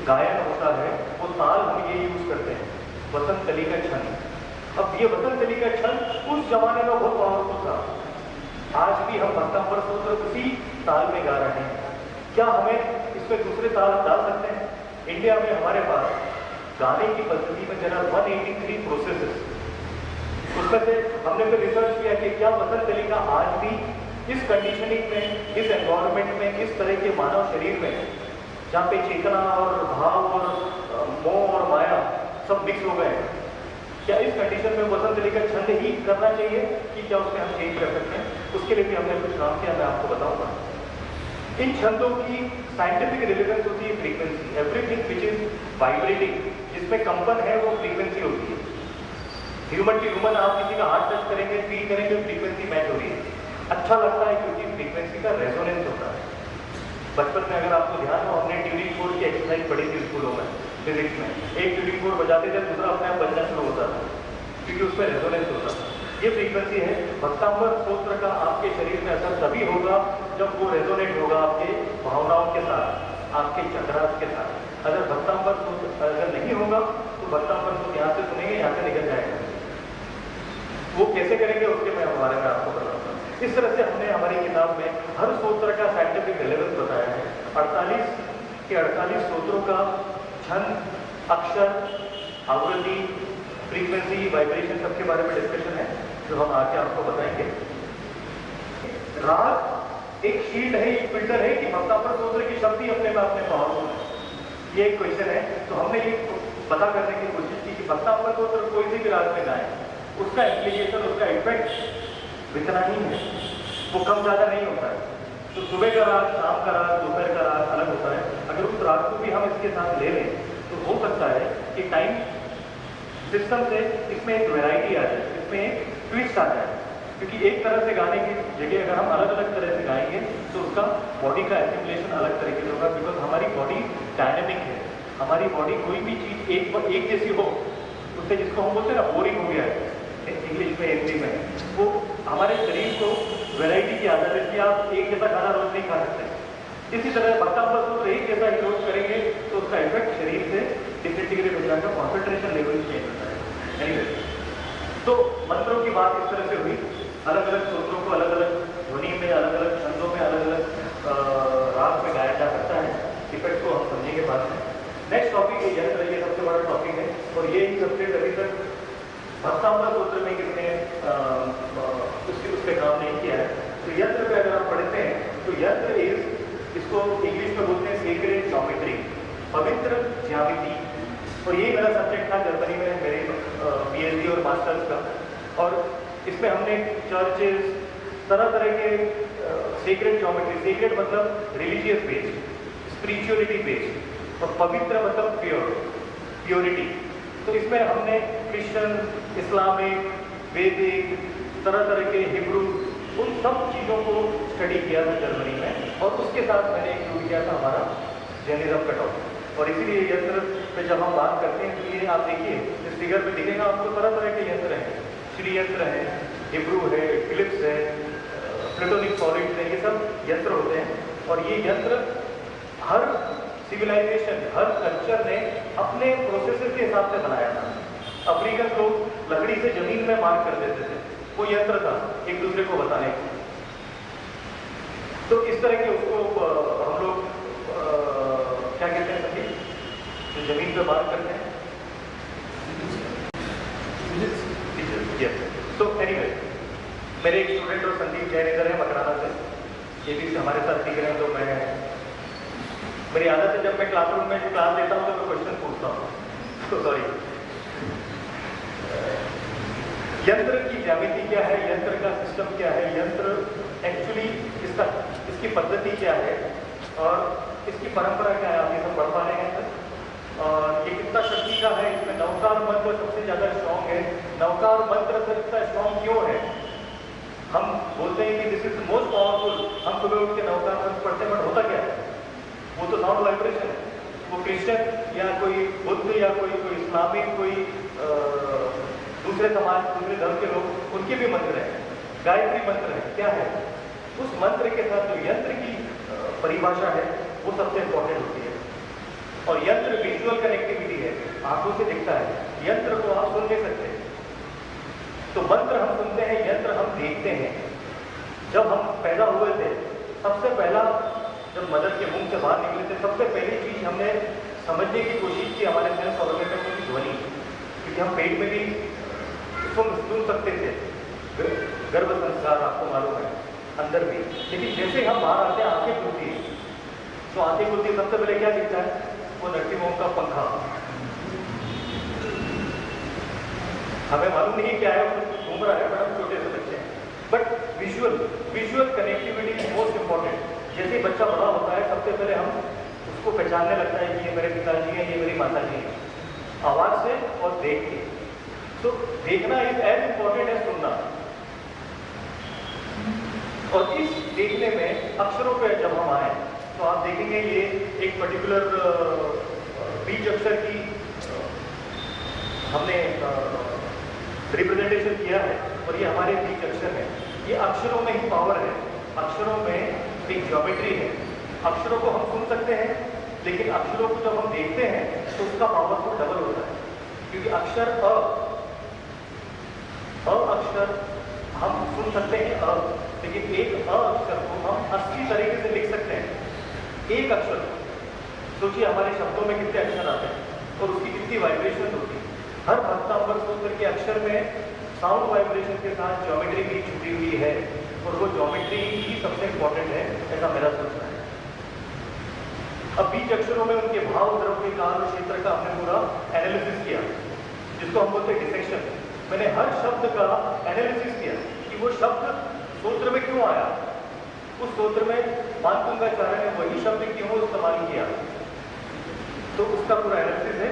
गायन होता है, वो ताल हम ये यूज करते हैं, वसंत तलिका छंद। अब ये वसंत तलिका छंद उस जमाने में बहुत पावरफुल था। आज भी हम भक्तांबर स्तोत्र उसी ताल में गा रहे हैं। क्या हमें इसमें दूसरे ताल डाल सकते हैं? इंडिया में हमारे पास गाने की पद्धति में जरा 183 प्रोसेसेस, उसमें से हमने फिर रिसर्च किया कि क्या वसंत तलिका आज भी इस कंडीशनिंग में, इस एनवायरनमेंट में, इस तरह के मानव शरीर में जहाँ पे चेतना और भाव और मोह और माया सब मिक्स हो गए, क्या इस कंडीशन में वसंत तलिका छंद ही करना चाहिए कि क्या उसमें हम चेंज कर सकते हैं? उसके लिए भी हमने कुछ काम किया, मैं आपको बताऊंगा। इन छंदों की साइंटिफिक रिलेवेंस होती है frequency. Everything which is vibrating, जिसमें कंपन है, वो फ्रीक्वेंसी होती है। ह्यूमन टू ह्यूमन आप किसी का हार्ट टच करेंगे, फील करेंगे, फ्रीक्वेंसी मैच हो रही है, अच्छा लगता है क्योंकि फ्रीक्वेंसी का रेजोनेंस होता है। बचपन में अगर आपको ध्यान हो, हमने ट्यूनिंग फोर्ड की एक्सरसाइज पढ़ी थी स्कूलों में, फिजिक्स में। एक ट्यूनिंग फोर्ड बजाते थे, दूसरा अपने आप बजना शुरू होता था क्योंकि उसमें रेजोनेंस होता था। ये फ्रीक्वेंसी है। भक्तांबर स्तोत्र का आपके शरीर में असर तभी होगा जब वो रेजोनेट होगा आपके भावनाओं के साथ, आपके चक्रास के साथ। अगर भक्तांबर स्तोत्र अगर नहीं होगा तो भक्तांबर स्तोत्र यहाँ से सुनेंगे, यहाँ से निकल जाएगा। वो कैसे करेंगे उसके मैं हमारे में आपको बताऊंगा। इस तरह से हमने हमारी किताब में हर स्तोत्र का साइंटिफिक रिलेवेंस बताया है। 48 के 48 स्तोत्रों का छंद, अक्षर, आवृत्ति, फ्रीक्वेंसी, वाइब्रेशन सबके बारे में डिस्कशन है जो हम आके आपको बताएंगे। राग एक शील्ड है, एक फिल्टर है कि भक्तांबर स्तोत्र की शक्ति अपने में अपने पावरफुल है। ये एक क्वेश्चन है, तो हमने ये पता करने की कोशिश की कि भक्तांबर स्तोत्र कोई सी भी राग में गाएं, उसका एप्लीकेशन, उसका इफेक्ट इतना ही है, वो कम ज़्यादा नहीं होता है। तो सुबह का राग, शाम का राग, दोपहर का राग अलग होता है। अगर उस राग को भी हम इसके साथ ले लें तो हो सकता है कि टाइम सिस्टम से इसमें एक वैरायटी आ जाए, इसमें एक ट्विस्ट आ जाए। क्योंकि एक तरह से गाने की जगह अगर हम अलग अलग तरह से गाएंगे तो उसका बॉडी का एस्टिमुलेशन अलग तरीके से होगा। बिकॉज हमारी बॉडी डायनेमिक है, हमारी बॉडी कोई भी चीज़ एक जैसी हो उससे, जिसको हम बोलते हैं ना बोरिंग हो गया है इंग्लिश में, हिंदी में, वो हमारे शरीर को वैरायटी की आदत है कि आप एक जैसा खाना रोज नहीं खा सकते। इसी तरह भक्तांबर स्तोत्र एक जैसा ही रोज करेंगे तो उसका इफेक्ट शरीर से डिफरेंट हो जाएगा, कॉन्सेंट्रेशन लेवल चेंज होता है। एनीवे, तो मंत्रों की बात इस तरह से हुई। अलग अलग स्तोत्रों को अलग अलग ध्वनि में, अलग अलग छंदों में, अलग अलग राग में गाया जा सकता है। इफेक्ट को हम समझेंगे बाद में। नेक्स्ट टॉपिक है यंत्र, ये सबसे बड़ा टॉपिक है। और ये ही सब्जेक्ट अभी तक भक्तांबर सूत्र में किसने उस पे काम नहीं किया है। तो यंत्र पे अगर आप पढ़ते हैं तो यंत्र इसको इंग्लिश में बोलते हैं सेक्रेड ज्योमेट्री, पवित्र ज्यामिति। और ये मेरा सब्जेक्ट था जर्मनी में मेरे पीएचडी और मास्टर्स का। और इसमें हमने चर्चेस, तरह तरह के सेक्रेड ज्योमेट्री, सेक्रेड मतलब रिलीजियस बेस्ड, स्पिरिचुअलिटी बेस्ड, और पवित्र मतलब प्योरिटी। तो इसमें हमने क्रिश्चियन, इस्लामिक, वैदिक, तरह तरह के हिब्रू, उन सब चीज़ों को स्टडी किया था जर्मनी में। और उसके साथ मैंने इंक्लूड किया था हमारा जैनिज्म का टॉपिक। और इसीलिए यंत्र पे जब हम बात करते हैं तो ये आप देखिए इस फिगर में दिखेगा आपको तरह तरह के यंत्र हैं, श्री यंत्र है, हिब्रू है, फिलिप्स है, प्लेटोनिक सॉलिड्स है, ये सब यंत्र होते हैं। और ये यंत्र हर सिविलाइजेशन, हर कल्चर ने अपने प्रोसेसर के हिसाब से बनाया था। अफ्रीकन लोग लकड़ी से जमीन में मार्क कर देते थे, वो यंत्र था एक दूसरे को बताने का। तो इस तरह के उसको हम लोग क्या कहते हैं सभी जो जमीन पे मार्क करते हैं, तो एनीवे मेरे एक स्टूडेंट और संदीप जैन इधर है मकराना से, ये भी हमारे साथ सीख रहे हैं। तो मेरी आदत है जब मैं क्लासरूम में क्लास लेता हूँ तो मैं क्वेश्चन पूछता हूँ। तो सॉरी, यंत्र की ज्यामिति क्या है, यंत्र का सिस्टम क्या है, यंत्र एक्चुअली इसकी पद्धति क्या है और इसकी परंपरा क्या है, आप ये सब पढ़ पा रहे हैं सर। और ये कितना शक्ति का है, इसमें नवकार मंत्र सबसे ज़्यादा स्ट्रॉन्ग है। नवकार मंत्र सर इतना स्ट्रॉन्ग क्यों है? हम बोलते हैं कि दिस इज मोस्ट पावरफुल, हम सुबह उठ के नवकार मंत्र पढ़ते हैं, बट होता क्या है? वो तो साउंड वाइब्रेशन है। वो क्रिश्चियन या कोई बुद्ध या कोई इस्लामिक, कोई दूसरे समाज, दूसरे धर्म के लोग, उनके भी मंत्र हैं, गायत्री मंत्र है, क्या है? उस मंत्र के साथ जो यंत्र की परिभाषा है वो सबसे इंपॉर्टेंट होती है। और यंत्र विजुअल कनेक्टिविटी है, आंखों से दिखता है, यंत्र को आप सुन नहीं सकते। तो मंत्र हम सुनते हैं, यंत्र हम देखते हैं। जब हम पैदा हुए थे, सबसे पहला जब मदर के मुंह से बाहर निकले थे, सबसे पहली चीज हमने समझने की कोशिश की हमारे सेंस ऑर्गेन की ध्वनि, क्योंकि हम पेट में भी सुन सकते थे, गर्भ संस्कार आपको मालूम है, अंदर भी। लेकिन जैसे हम बाहर आते हैं, आंखें खुलती है, तो आंखें खुलती है, सबसे पहले क्या दिखता है? वो नरसिंह होम का पंखा। हमें मालूम नहीं क्या है, वो घूम रहा है, बट हम छोटे से बच्चे हैं। But visual connectivity is most important. जैसे बच्चा बड़ा होता है, सबसे पहले हम उसको पहचानने लगता है कि ये मेरे पिताजी हैं, ये मेरी माता जी हैं, आवाज से और देख के। तो देखना इज एज इंपॉर्टेंट एज सुनना। और इस देखने में अक्षरों पे जब हम आए तो आप देखेंगे ये एक पर्टिकुलर बीज अक्षर की हमने रिप्रेजेंटेशन किया है, और ये हमारे बीज अक्षर है। ये अक्षरों में ही पावर है, अक्षरों में एक ज्योमेट्री है। अक्षरों को हम सुन सकते हैं, लेकिन अक्षरों को जब हम देखते हैं तो उसका पावर तो डबल होता है, क्योंकि अक्षर अक्षर हम सुन सकते हैं लेकिन एक अक्षर को हम 80 तरीके से लिख सकते हैं। एक अक्षर, सोचिए हमारे शब्दों में कितने अक्षर आते हैं और उसकी कितनी वाइब्रेशन होती है। हर भक्तांबर सूत्र के अक्षर में साउंड वाइब्रेशन के साथ ज्योमेट्री भी छुपी हुई है, और वो ज्योमेट्री ही सबसे इंपॉर्टेंट है, ऐसा मेरा सोचना है। अब बीज अक्षरों में उनके भाव, द्रव्य, काल और क्षेत्र का हमने पूरा एनालिसिस किया, जिसको हम बोलते हैं डिसेक्शन। मैंने हर शब्द का एनालिसिस किया कि वो शब्द सूत्र में क्यों आया, उस सूत्र में मानतुंगाचार्य ने वही शब्द क्यों इस्तेमाल किया, तो उसका पूरा एनालिसिस है।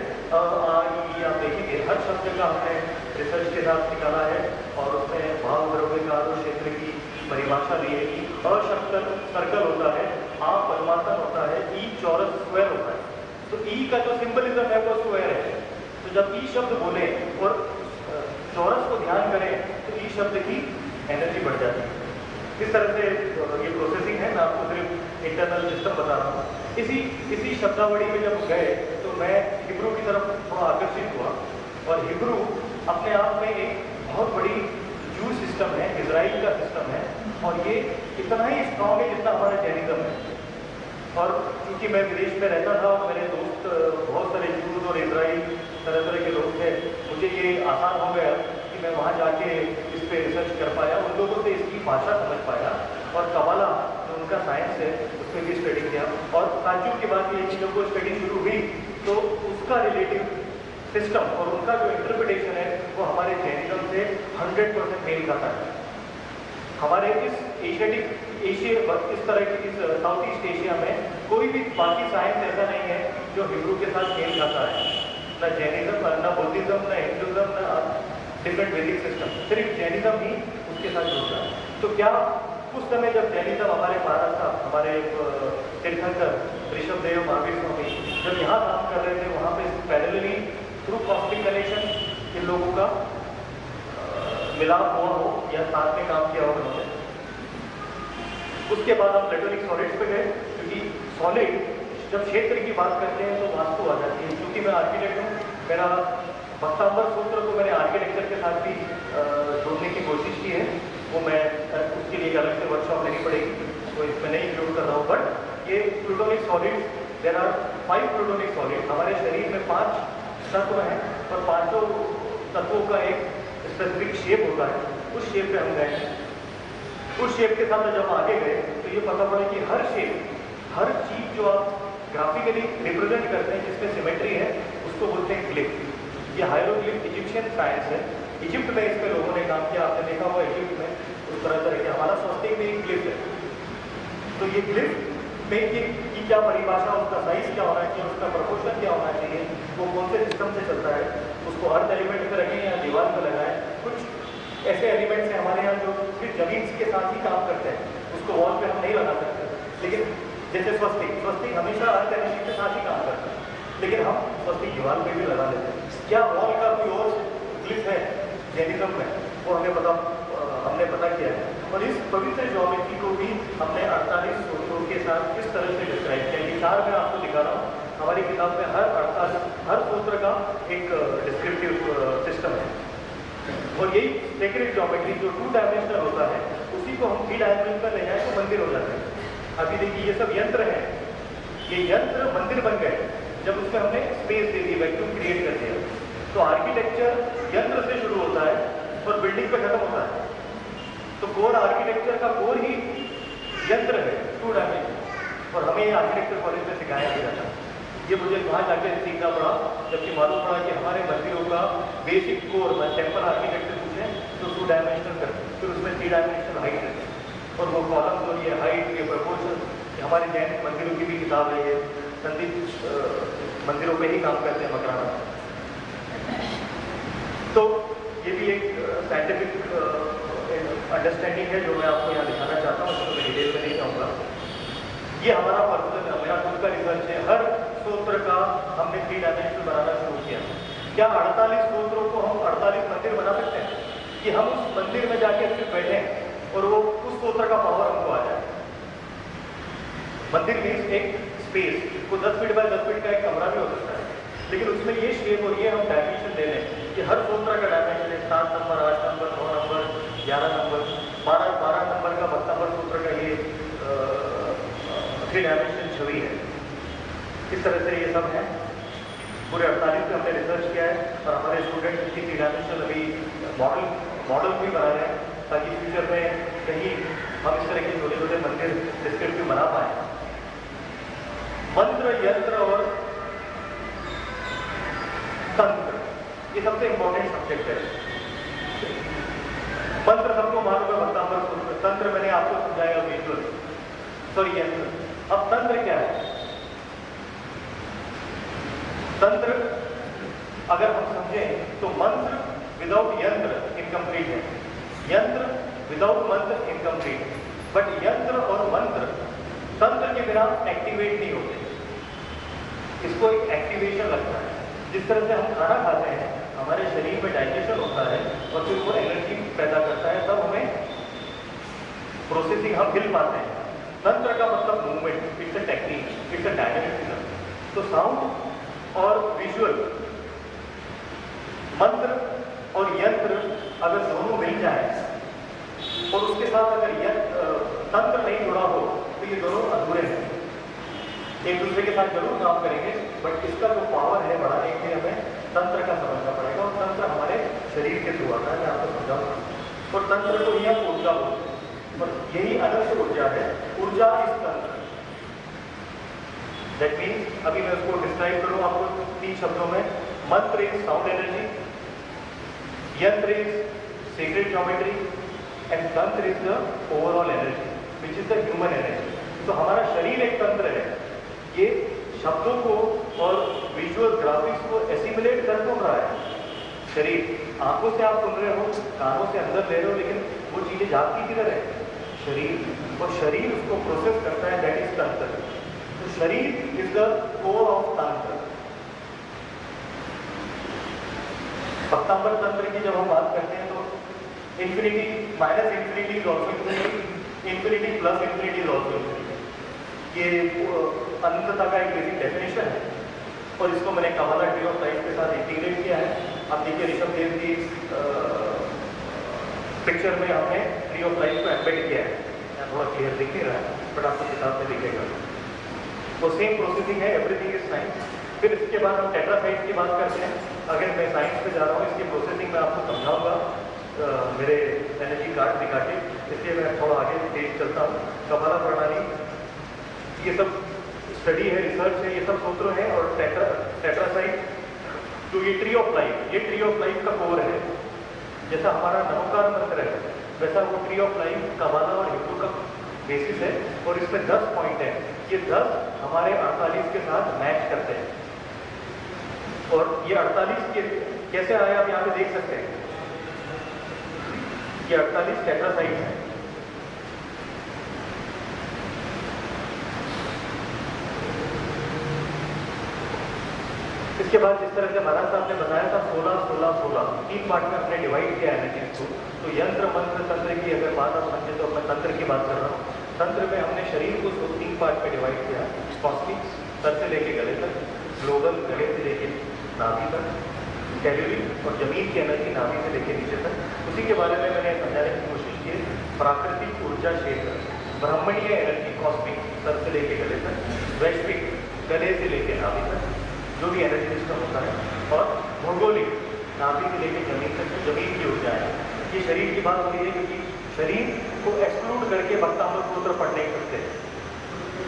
ये आप देखेंगे हर शब्द का हमने रिसर्च के साथ निकाला है, और उसमें भाव, द्रव्य, काल और क्षेत्र की परिभाषा दी है कि अ शब्द सर्कल होता है, आ पद्मासन होता है, ई चौरस स्क्वायर होता है। तो ई का जो सिंबलिज्म है वो स्क्वायर है। तो जब ई शब्द बोले और चौरस को ध्यान करें तो ई शब्द की एनर्जी बढ़ जाती है। इस तरह से ये प्रोसेसिंग है, मैं आपको सिर्फ इंटरनल सिस्टम बता रहा हूँ। इसी शब्दावली में जब गए तो मैं हिब्रू की तरफ थोड़ा आकर्षित हुआ, और हिब्रू अपने आप में एक बहुत बड़ी जू सिस्टम है, इजराइल का सिस्टम है, और ये इतना ही स्ट्रॉन्ग है जितना हमारा जैनिज्म है। और क्योंकि मैं विदेश में रहता था और मेरे दोस्त बहुत सारे रिसर्च कर पाया, उन लोगों से इसकी भाषा समझ पाया, और कबाला जो उनका साइंस है उसमें भी स्टडी किया। और ताज्जुब की बात ये कि जब वो स्टडी शुरू हुई तो उसका रिलेटिव सिस्टम और उनका जो इंटरप्रिटेशन है वो हमारे जैनिज्म से 100% मेल खाता है। हमारे इस इस तरह की इस साउथ ईस्ट एशिया में कोई भी बाकी साइंस ऐसा नहीं है जो हिब्रू के साथ मेल खाता है, ना जैनिज्म, ना बुद्धिज्म, ना हिंदुज्म, ना डिफरेंट वैदिक सिस्टम, सिर्फ जैनिज्म ही उसके साथ जुड़ता है। तो क्या उस समय जब जैनिज्म हमारे महाराज साहब, हमारे तीर्थंकर ऋषभदेव महावीर स्वामी जब यहाँ काम कर रहे थे, वहाँ पे parallelly through cosmic connection in लोगों का मिलाप हुआ हो या साथ में काम किया हो उन्होंने। उसके बाद हम प्लेटोनिक सॉलिड्स पे गए, क्योंकि सॉलिड जब क्षेत्र की बात करते हैं तो वास्तु आ जाती है। क्योंकि मैं आर्किटेक्ट हूँ, मेरा भक्तांबर सूत्र को मैंने आर्किटेक्चर के साथ भी जोड़ने की कोशिश की है, वो मैं उसके लिए एक अलग से वर्कशॉप लेनी पड़ेगी, तो इसमें नहीं इंक्लूड कर रहा हूँ। बट ये plutonic solids, there are 5 plutonic solid. हमारे शरीर में 5 तत्व हैं और 5 तत्वों का एक स्पेसिफिक शेप होता है, उस शेप पे हम गए। उस शेप के साथ जब आगे गए तो ये पता पड़ा कि हर शेप, हर चीज जो आप ग्राफिकली रिप्रेजेंट करते हैं जिसमें सिमेट्री है, उसको बोलते हैं ग्लिफ। ये हायरोग्लिफ इजिप्शियन साइंस है, इजिप्ट में इस पे लोगों ने काम किया, आपने देखा हुआ इजिप्ट में उस तरह के हमारा स्वस्तिक में एक ग्लिफ है। तो ये ग्लिफ में की क्या परिभाषा, उसका साइज क्या होना चाहिए, उसका प्रपोर्शन क्या होना चाहिए, वो कौन से सिस्टम से चलता है, उसको अर्थ एलिमेंट पे रखें या दीवार पर लगाएं। कुछ ऐसे एलिमेंट्स हैं हमारे यहाँ जो सिर्फ जमीन के साथ ही काम करते हैं, उसको वॉल पे हम नहीं लगा सकते। लेकिन जैसे स्वस्तिक हमेशा अर्थ एलिमेंट के साथ ही काम करता है, लेकिन हम स्वस्तिक दीवार पे भी लगा देते हैं। क्या वॉल का कोई और ग्लिफ है जैनिज्म में, वो हमने पता किया है। और इस पवित्र ज्योमेट्री को भी हमने 48 सूत्रों के साथ किस तरह से डिस्क्राइब किया, ये 4 मैं आपको दिखा रहा हूँ। हमारी किताब में हर सूत्र का एक डिस्क्रिप्टिव सिस्टम है, और यही सेक्रेड ज्योमेट्री जो 2 डायमेंशनल होता है, उसी को हम 3 डायमेंशन पर ले जाए तो मंदिर हो जाता है। अभी देखिए ये सब यंत्र हैं, ये यंत्र मंदिर बन गए जब उसमें हमने स्पेस दे दी, वैक्यूम क्रिएट कर दिया। तो आर्किटेक्चर यंत्र से शुरू होता है और बिल्डिंग पे खत्म होता है। तो कोर आर्किटेक्चर का कोर ही यंत्र है, 2 डायमेंशन। और हमें आर्किटेक्चर कॉलेज में सिखाया गया था। ये मुझे वहाँ जाके सीखना पड़ा, जबकि मालूम पड़ा कि हमारे मंदिरों का बेसिक कोर, टेम्पल आर्किटेक्चर पूछे तो 2 डायमेंशनल करते, फिर उसमें 3 डायमेंशनल हाइट रहते, और वो कॉलम और ये हाइट, ये प्रपोर्शन, हमारे जैन मंदिरों की भी किताब है, ये संदीप मंदिरों पे ही काम करते हैं मकराना। तो ये भी एक साइंटिफिक अंडरस्टैंडिंग है जो मैं आपको यहाँ दिखाना चाहता हूँ, उसको मैं डिटेल में नहीं जाऊँगा। ये हमारा पर्सनल, मेरा खुद का रिसर्च है। हर सूत्र का हमने 3 डायमेंशनल बनाना शुरू किया। क्या 48 सूत्रों को हम 48 मंदिर बना सकते हैं कि हम उस मंदिर में जाके सिर्फ बैठें और वो उस सूत्र का पावर हमको आ जाए? मंदिर मीन्स एक स्पेस, वो 10 फीट बाय 10 फीट का एक कमरा भी हो सकता है, लेकिन उसमें ये शेप और ये हम डायमेंशन दे दें कि हर सूत्र का डायमेंशन है 7 number, 8 number, 9 number, 11 number, 12 number का भक्तांबर सूत्र का ये 3 डायमेंशन छवि है। इस तरह से ये सब है। पूरे 48 पे हमने रिसर्च किया है, और हमारे स्टूडेंट इसकी 3 डायमेंशन अभी मॉडल भी बना रहे हैं, ताकि फ्यूचर में कहीं हम इस तरह के छोटे छोटे मंदिर डिस्क्रिप्टिव बना पाए। मंत्र, यंत्र और तंत्र, ये सबसे इंपॉर्टेंट सब्जेक्ट है। मंत्र सबको मालूम है, भक्तांबर सूत्र। तंत्र मैंने आपको समझाया विजुअल, सॉरी यंत्र। अब तंत्र क्या है? तंत्र अगर हम समझें तो मंत्र विदाउट यंत्र इनकम्प्लीट है, यंत्र विदाउट मंत्र इनकम्प्लीट। बट यंत्र और मंत्र तंत्र के बिना एक्टिवेट नहीं होते, इसको एक एक्टिवेशन लगता है। जिस तरह से हम खाना खाते हैं, हमारे शरीर में डाइजेशन होता है और फिर वो एनर्जी पैदा करता है, तब हमें प्रोसेसिंग हम हिल पाते हैं। तंत्र का मतलब movement, it's a technique, it's a dynamic. तो साउंड और विजुअल, मंत्र और यंत्र अगर दोनों मिल जाए और उसके साथ अगर तंत्र नहीं जुड़ा हो तो ये दोनों अधूरे हैं। एक दूसरे के साथ जरूर काम करेंगे, बट इसका जो पावर है बढ़ाने के लिए हमें तंत्र का समझना पड़ेगा, और तंत्र हमारे शरीर के थ्रू आता है। मैं आपको समझाऊंगा। और तंत्र को ही हम ऊर्जा बोलते हैं, और यही अनंत ऊर्जा है। ऊर्जा इस तंत्र, दैट मीन्स अभी मैं उसको डिस्क्राइब करूं आपको 3 शब्दों में। मंत्र इज साउंड एनर्जी, यंत्र इज सीक्रेट ज्योमेट्री, एंड तंत्र is the overall energy which is the human energy. तो हमारा शरीर एक तंत्र है, ये शब्दों को और विजुअल ग्राफिक्स को एसिमुलेट कर तो रहा है। शरीर आंखों से आप सुन रहे हो, कानों से अंदर ले रहे हो, लेकिन वो चीजें जाती किधर है? शरीर, और शरीर उसको प्रोसेस करता है, दैट इज तंत्र। तो शरीर इज द कोर ऑफ तंत्र। भक्तांबर तंत्र की जब हम बात करते हैं तो infinity minus infinity is also infinity, infinity plus infinity is also infinity. ये अनंतता का एक बेसिक डेफिनेशन है, और इसको मैंने कबाला ट्री ऑफ लाइफ के साथ इंटीग्रेट किया है। आप देखिए ऋषभ देव की पिक्चर में हमने ट्री ऑफ लाइफ को एम्बेड किया है। यहाँ थोड़ा क्लियर दिख नहीं रहा है, बट आपको किताब में दिखेगा। वो सेम प्रोसेसिंग है, एवरीथिंग इज साइंस। फिर इसके बाद हम टेट्रासाइट्स की बात करते हैं। अगर मैं साइंस पे जा रहा हूँ, इसकी प्रोसेसिंग मैं आपको समझाऊंगा मेरे एनर्जी कार्ड दिखा के, इसलिए मैं थोड़ा आगे तेज चलता हूँ। कबाला प्रणाली, ये सब स्टडी है, रिसर्च है, ये सब सूत्र है। और टेट्रासाइट तो ये ट्री ऑफ लाइफ, ये ट्री ऑफ लाइफ का कोर है। जैसा हमारा नमोकार मंत्र है, वैसा वो ट्री ऑफ लाइफ कबाला और हिंदू का बेसिस है। और इसमें 10 पॉइंट है, ये 10 हमारे 48 के साथ मैच करते हैं। और ये 48 के कैसे आए आप यहाँ पे देख सकते हैं। ये 48 टेट्रासाइट हैं। इसके बाद जिस तरह से महाराज साहब ने बताया था 16 16 16 3 पार्ट में हमने डिवाइड किया एनर्जी को। तो यंत्र मंत्र तंत्र की अगर बात आप समझे तो मैं तंत्र की बात कर रहा हूँ। तंत्र में हमने शरीर को 3 पार्ट में डिवाइड किया, कॉस्मिक सर से लेके गले तक, ग्लोबल गले से लेके नाभि तक, कैलोरी और जमीन की एनर्जी नाभि से लेके नीचे तक। उसी के बारे में मैंने समझाने की कोशिश की। प्राकृतिक ऊर्जा क्षेत्र, ब्रह्मणीय एनर्जी कॉस्मिक सर से लेके गले तक, वैश्विक गले से लेके नाभि तक जो भी एनर्जी सिस्टम होता है, और भौगोलिक नाभि से लेकर जमीन तक जमीन की ऊर्जा है। ये शरीर की बात हो रही है, क्योंकि शरीर को एक्सक्लूड करके भक्तांबर सूत्र पढ़ नहीं सकते,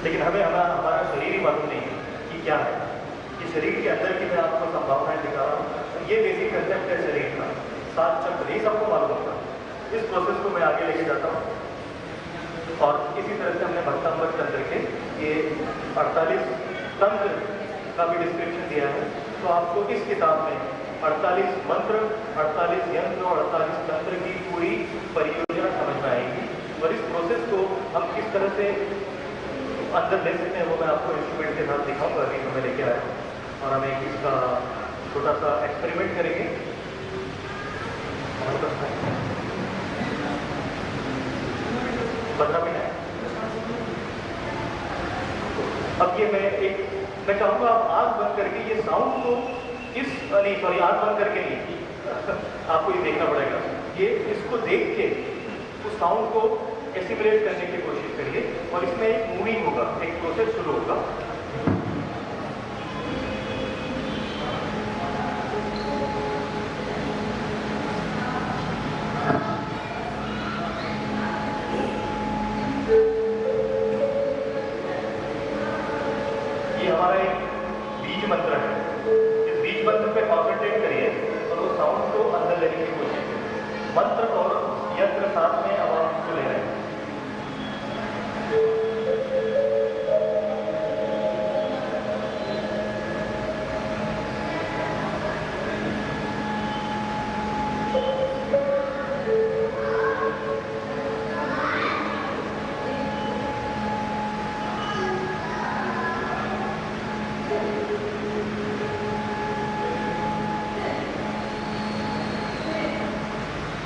लेकिन हमारा शरीर ही मालूम नहीं है कि क्या है। ये शरीर के अंदर की मैं आपको संभावनाएं दिखा रहा हूँ। तो ये बेसिक कंसेप्ट है शरीर का। 7 चक्र नहीं सबको मालूम होता। इस प्रोसेस को मैं आगे लेके जाता हूँ। और इसी तरह से हमने भक्तांबर तंत्र के ये 48 तंत्र का भी डिस्क्रिप्शन दिया है। तो आपको इस किताब में 48 मंत्र, 48 यंत्र और 48 तंत्र की पूरी परियोजना समझ में आएगी। और इस प्रोसेस को हम किस तरह से अंदर ले सकते हैं वो मैं आपको इंस्ट्रूमेंट के साथ दिखाऊंगा। अभी मैं लेके आया हूँ और हम एक इसका छोटा सा एक्सपेरिमेंट करेंगे। 15 मिनट। अब ये मैं चाहूँगा आप आँख बंद करके ये साउंड को नहीं सॉरी आँख बंद करके नहीं आपको ये देखना पड़ेगा। ये इसको देख के उस साउंड को एसिमुलेट करने की कोशिश करिए। और इसमें एक मूविंग होगा, एक प्रोसेस शुरू होगा। ये हमारा एक बीज मंत्र है। इस बीज मंत्र पे कॉन्सेंट्रेट करिए और वो साउंड को अंदर लेने की कोशिश करिए। मंत्र और यंत्र साथ में अब आप इसको ले रहे हैं।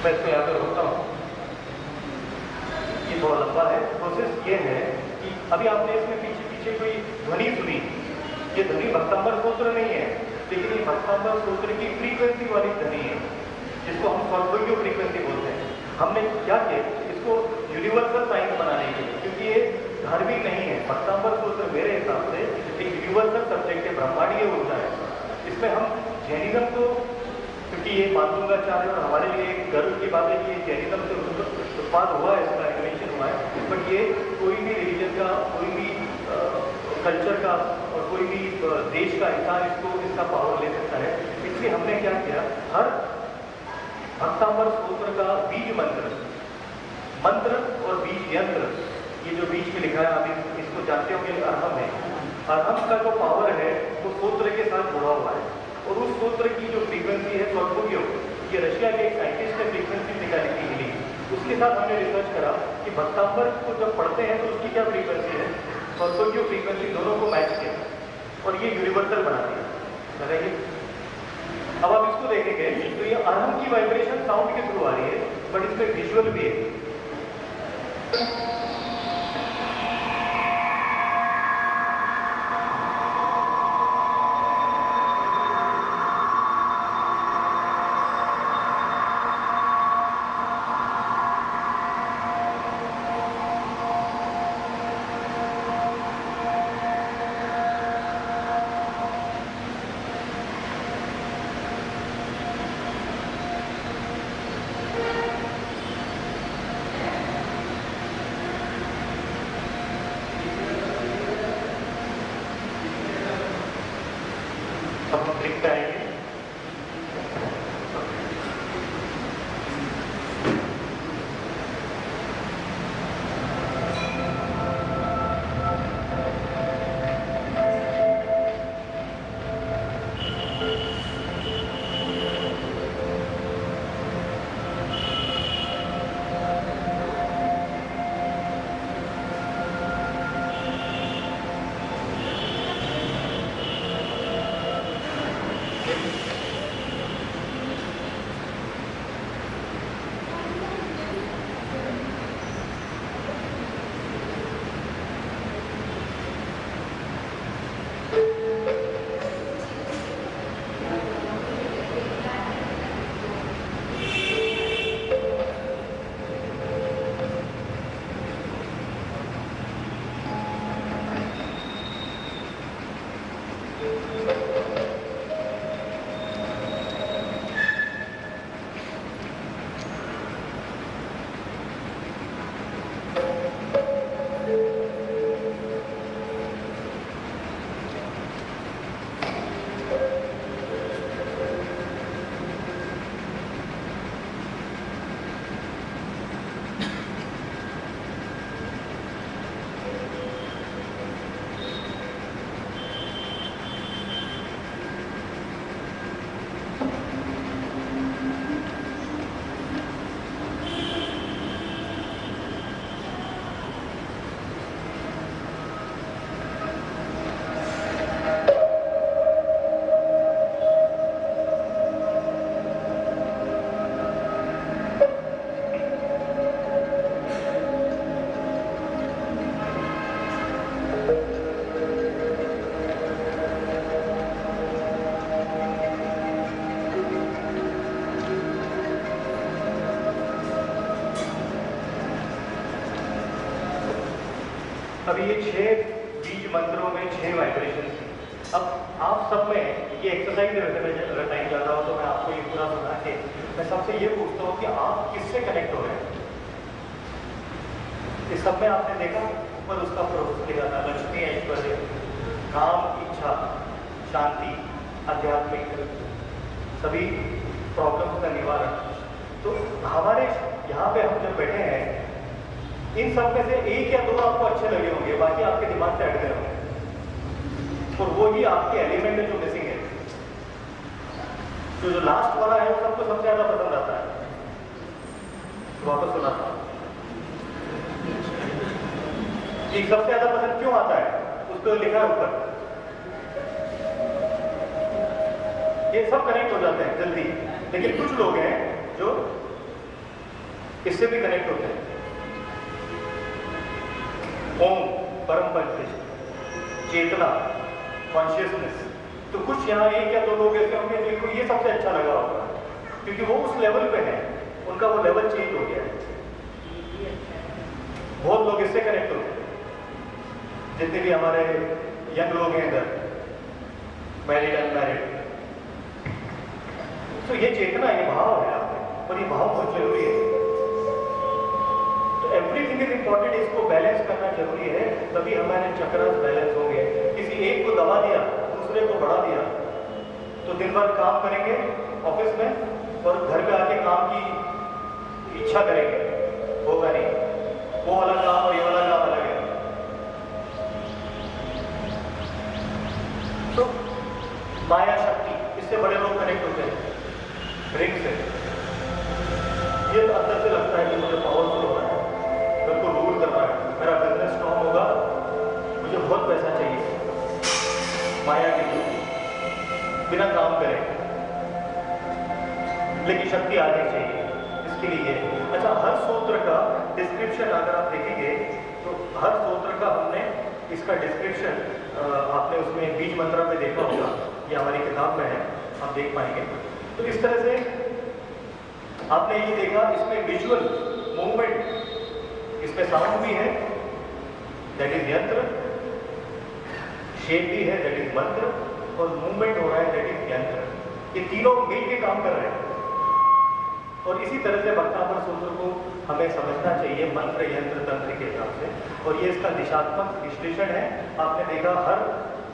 मैं इसको यहाँ पे रोकता हूँ, ये थोड़ा लंबा है। प्रोसेस ये है कि अभी आपने इसमें पीछे पीछे कोई ध्वनि सुनी। ये ध्वनि भक्तांबर सूत्र नहीं है, लेकिन ये भक्तांबर सूत्र की फ्रीक्वेंसी वाली ध्वनि है, जिसको हम सॉल्फोगियो फ्रीक्वेंसी बोलते हैं। हमने क्या किया, इसको यूनिवर्सल साइंस बनाने के लिए, क्योंकि ये धार्मिक नहीं है। भक्तांबर सूत्र मेरे हिसाब से एक यूनिवर्सल सब्जेक्ट है, ब्रह्मांडीय ऊर्जा है। इसमें हम जैनिज्म को, क्योंकि क्योंकि ये मातृकाचार्य और हमारे लिए एक गर्व की बात है कि ये जैनिज्म से उत्पाद हुआ है, इसका इन्वेंशन हुआ है, बट ये कोई भी रिलीजन का, कोई भी कल्चर का और कोई भी देश का इंसान इसका पावर ले सकता है। इसलिए हमने क्या किया, हर भक्तांबर स्तोत्र का बीज मंत्र और बीज यंत्र, ये जो बीज में लिखा है आप इसको जानते हो कि अरहम है, अरहम का जो पावर है वो स्तोत्र के साथ जुड़ा हुआ है, और उस स्तोत्र की जो फ्रीक्वेंसी है सोल्फोगियो, ये रशिया के एक साइंटिस्ट ने फ्रीक्वेंसी निकाली थी मिली, उसके साथ हमने रिसर्च करा कि भक्तांबर को जब पढ़ते हैं तो उसकी क्या फ्रीक्वेंसी है, सोल्फोगियो फ्रीक्वेंसी, दोनों को मैच किया और ये यूनिवर्सल बना दिया। अब आप इसको देखेंगे तो ये अरहम की वाइब्रेशन साउंड के थ्रू आ रही है, बट इसमें विजुअल भी है। अब हम लिख पाएंगे। अभी ये 6 बीज मंत्रों में 6 वाइब्रेशन थी। अब आप सब में ये एक्सरसाइज में वैसे मैं अगर टाइम चल रहा हो तो मैं आपको ये पूरा सुना के मैं सबसे ये पूछता हूँ कि आप किससे कनेक्ट हो रहे हैं। इस सब में आपने देखा ऊपर उसका प्रोसेस लिखा था, लक्ष्मी, ऐश्वर्य, काम, इच्छा, शांति, आध्यात्मिक, सभी प्रॉब्लम्स का निवारण। तो हमारे यहाँ पे हम जब बैठे हैं, इन सब में से 1 या 2 आपको अच्छे लगे होंगे, बाकी आपके दिमाग से हट गए होंगे, और वो ही आपके एलिमेंट है जो मिसिंग है। तो जो लास्ट वाला है वो सबको सबसे ज्यादा पसंद आता है। वापस सुनाता हूं, एक सबसे ज्यादा पसंद क्यों आता है, उसको लिखा है ऊपर। ये सब कनेक्ट हो जाते हैं जल्दी, लेकिन कुछ लोग हैं जो इससे भी कनेक्ट होते हैं। ओम, परम परिशिष्ट, चेतना, कॉन्शियसनेस। तो कुछ यहाँ 1 या 2 लोग ऐसे होंगे जिनको ये सबसे अच्छा लगा होगा, क्योंकि वो उस लेवल पे है, उनका वो लेवल चेंज हो गया है। बहुत लोग इससे कनेक्ट होते हैं, जितने भी हमारे यंग लोग हैं इधर, मैरिड, अनमैरिड, तो ये चेतना, ये भाव है आपने, और ये भाव बहुत जरूरी है। तो एवरीथिंग इज इंपॉर्टेंट, इसको बैलेंस करना जरूरी है, तभी हमारे चक्रास बैलेंस होंगे। किसी एक को दबा दिया, दूसरे को बढ़ा दिया, तो दिन भर काम करेंगे ऑफिस में और घर पे आके काम की इच्छा करेंगे, होगा नहीं। वो वाला काम और ये वाला काम अलग है। तो माया शक्ति, इससे बड़े लोग कनेक्ट होते हैं रिंग से। ये अंदर से लगता है कि मुझे पावरफुल होना है, मेरे को रूल करना है, मेरा बिजनेस स्ट्रॉन्ग होगा, मुझे बहुत पैसा चाहिए। माया की बिना काम करे, लेकिन शक्ति आनी चाहिए इसके लिए। अच्छा, हर सूत्र का डिस्क्रिप्शन अगर आप देखेंगे तो हर सूत्र का हमने इसका डिस्क्रिप्शन आपने उसमें बीज मंत्र में देखा होगा, ये हमारी किताब में है, आप देख पाएंगे। तो इस तरह से आपने ये देखा, इसमें विजुअल मूवमेंट, इसमें साउंड भी है, दैट इज यंत्र, शेप भी है, दैट इज मंत्र, और मूवमेंट हो रहा है, दैट इज यंत्र। ये तीनों मिलकर काम कर रहे हैं। और इसी तरह से भक्तामर सूत्र को हमें समझना चाहिए मंत्र यंत्र तंत्र के हिसाब से, और ये इसका दिशात्मक विश्लेषण है। आपने देखा हर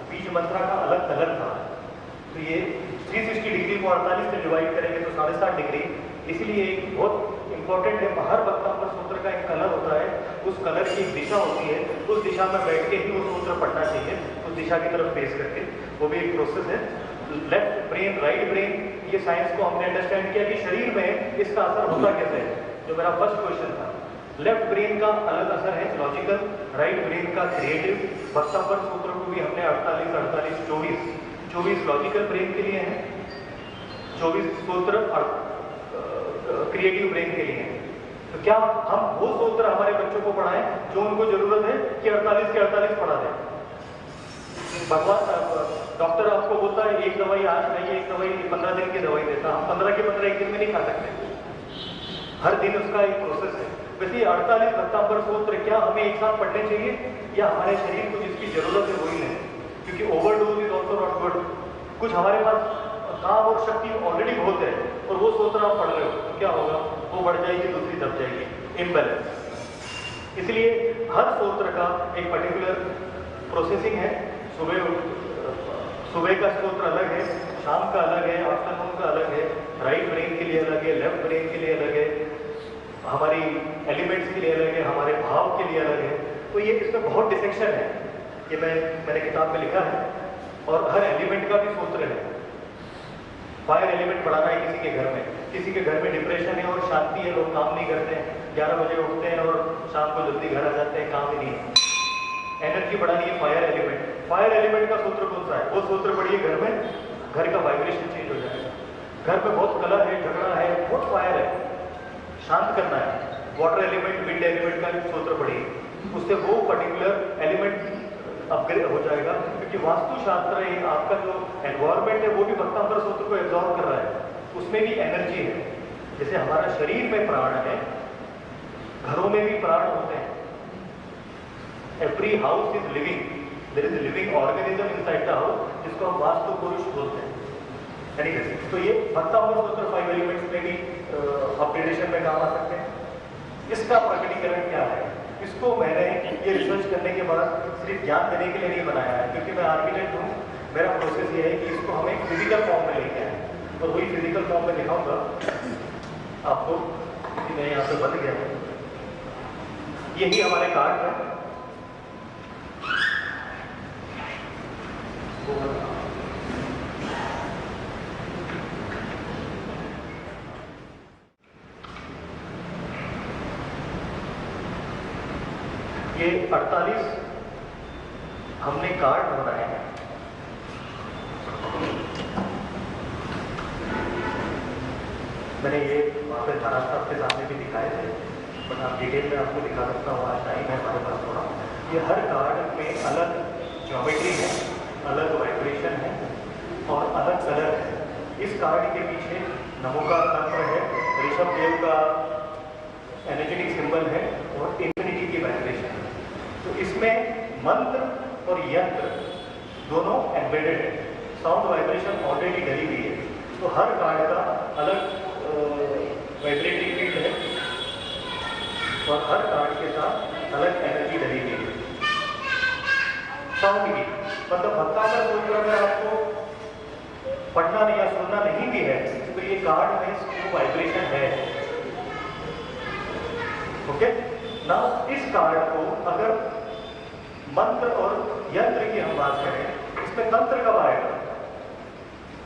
बीज मंत्र का अलग अलग था, तो ये 360 डिग्री को 48 से डिवाइड करेंगे तो 7.5 डिग्री, इसलिए एक बहुत इंपॉर्टेंट है। हर भक्तामर सूत्र का एक कलर होता है, उस कलर की एक दिशा होती है, उस दिशा में बैठ के ही वो सूत्र पढ़ना चाहिए, उस दिशा की तरफ फेस करके। वो भी एक प्रोसेस है। लेफ्ट ब्रेन, राइट ब्रेन, ये साइंस को हमने अंडरस्टैंड किया कि शरीर में इसका असर होता कैसे है, जो मेरा फर्स्ट क्वेश्चन था। लेफ्ट ब्रेन का अलग असर है लॉजिकल, राइट ब्रेन का क्रिएटिव। भक्तामर सूत्र को भी हमने 48, 24 लॉजिकल ब्रेन के लिए हैं, 24 सूत्र क्रिएटिव ब्रेन के लिए हैं। तो क्या हम वो सूत्र हमारे बच्चों को पढ़ाएं जो उनको जरूरत है कि 48 के 48 पढ़ा दें? भगवान, डॉक्टर आपको बोलता है एक दवाई आज खाइए, एक दवाई 15 दिन की दवाई देता, हम 15 के 15 एक दिन में नहीं खा सकते, हर दिन उसका एक प्रोसेस है। वैसे 48 भक्तामर सूत्र क्या हमें एक साथ पढ़ने चाहिए, या हमारे शरीर को जिसकी जरूरत है वही है? क्योंकि overdose is also not good. कुछ हमारे पास काम और शक्ति ऑलरेडी बहुत है और वो सूत्र आप पढ़ रहे हो, तो क्या होगा? वो बढ़ जाएगी, दूसरी दब जाएगी, इम्बैलेंस। इसलिए हर सूत्र का एक पर्टिकुलर प्रोसेसिंग है। सुबह का सूत्र अलग है, शाम का अलग है, आफ्टरनून का अलग है, राइट ब्रेन के लिए अलग है, लेफ्ट ब्रेन के लिए अलग है, हमारी एलिमेंट्स के लिए अलग है, हमारे भाव के लिए अलग है। तो ये इसमें बहुत डिसेक्शन है, ये मैंने किताब में लिखा है। और हर एलिमेंट का भी सूत्र है। फायर एलिमेंट बढ़ाना है किसी के घर में, किसी के घर में डिप्रेशन है और शांति है, लोग काम नहीं करते हैं, 11 बजे उठते हैं और शाम को जल्दी घर आ जाते हैं, काम ही नहीं है। एनर्जी बढ़ानी है, फायर एलिमेंट। फायर एलिमेंट का सूत्र कौन सा है? वो सूत्र पढ़िए घर में, घर का वाइब्रेशन चेंज हो जाएगा। घर में बहुत कलह है, झगड़ा है, बहुत फायर है, शांत करना है। वाटर एलिमेंट, विंड एलिमेंट का सूत्र पढ़िए, उससे वो पर्टिकुलर एलिमेंट अपग्रेड हो जाएगा। क्योंकि वास्तुशास्त्र है, आपका जो एनवायरमेंट है वो भी भक्तामर सूत्र को एब्जॉर्ब कर रहा है, उसमें भी एनर्जी है। जैसे हमारा शरीर में प्राण है, घरों में भी प्राण होते हैं। Every house is living, there is a living organism inside the house, जिसको हम वास्तु पुरुष बोलते हैं। तो ये भक्तामर सूत्र 5 एलिमेंट्स में भी अपग्रेडेशन में काम आ सकते हैं। इसका प्रकटीकरण क्या है? इसको मैंने ये रिसर्च करने के बाद सिर्फ ज्ञान देने के लिए नहीं बनाया है, क्योंकि मैं आर्किटेक्ट हूँ। मेरा प्रोसेस ये है कि इसको हम एक फिजिकल फॉर्म में लेके आए, और वही फिजिकल फॉर्म में दिखाऊंगा आपको। मैं यहाँ पे बंद गया हूँ, यही हमारे कार्ड है। ये 48 हमने कार्ड बनाए हैं। मैंने ये वहाँ पे धारा साहब के सामने भी दिखाए थे, बट आप डिटेल में आपको दिखा सकता हूँ, आज टाइम है हमारे पास थोड़ा। ये हर कार्ड में अलग ज्योमेट्री है, अलग वाइब्रेशन है और अलग कलर है। इस कार्ड के पीछे नमो का तंत्र है, ऋषभ देव का एनर्जेटिक सिंबल है और इंफिनिटी की वाइब्रेशन है। तो इसमें मंत्र और यंत्र दोनों एम्बेडेड है। साउंड वाइब्रेशन ऑलरेडी डली हुई है। तो हर कार्ड का अलग वाइब्रेटरी फील्ड है और हर कार्ड के साथ अलग एनर्जी डली हुई है। साउंड की मतलब भक्तांबर सूत्र अगर आपको पढ़ना नहीं या सुनना नहीं भी है तो ये कार्ड में वो वाइब्रेशन है। ओके ना, इस कार्ड को अगर मंत्र और यंत्र की हम बात करें, इसमें तंत्र कब आएगा?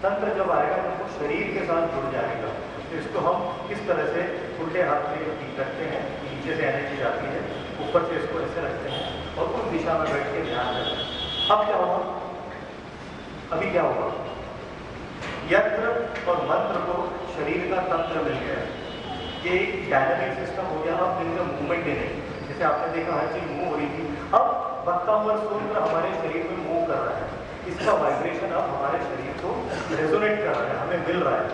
तंत्र जब आएगा जब वो शरीर के साथ जुड़ जाएगा। तो इसको हम किस तरह से उल्टे हाथ में रखते हैं, नीचे से एनर्जी जाती है, ऊपर से इसको ऐसे रखते हैं और उस दिशा में बैठ के ध्यान करते हैं। अब क्या होगा? अभी क्या होगा? यंत्र और मंत्र को शरीर का तंत्र मिल गया। ये एक डायनामिक सिस्टम हो गया। अब दिन का मूवमेंट ही नहीं, जैसे आपने देखा हर चीज मूव हो रही थी, अब भक्तांबर सूत्र हमारे शरीर में मूव कर रहा है। इसका वाइब्रेशन अब हमारे शरीर को रेजोनेट कर रहा है, हमें मिल रहा है।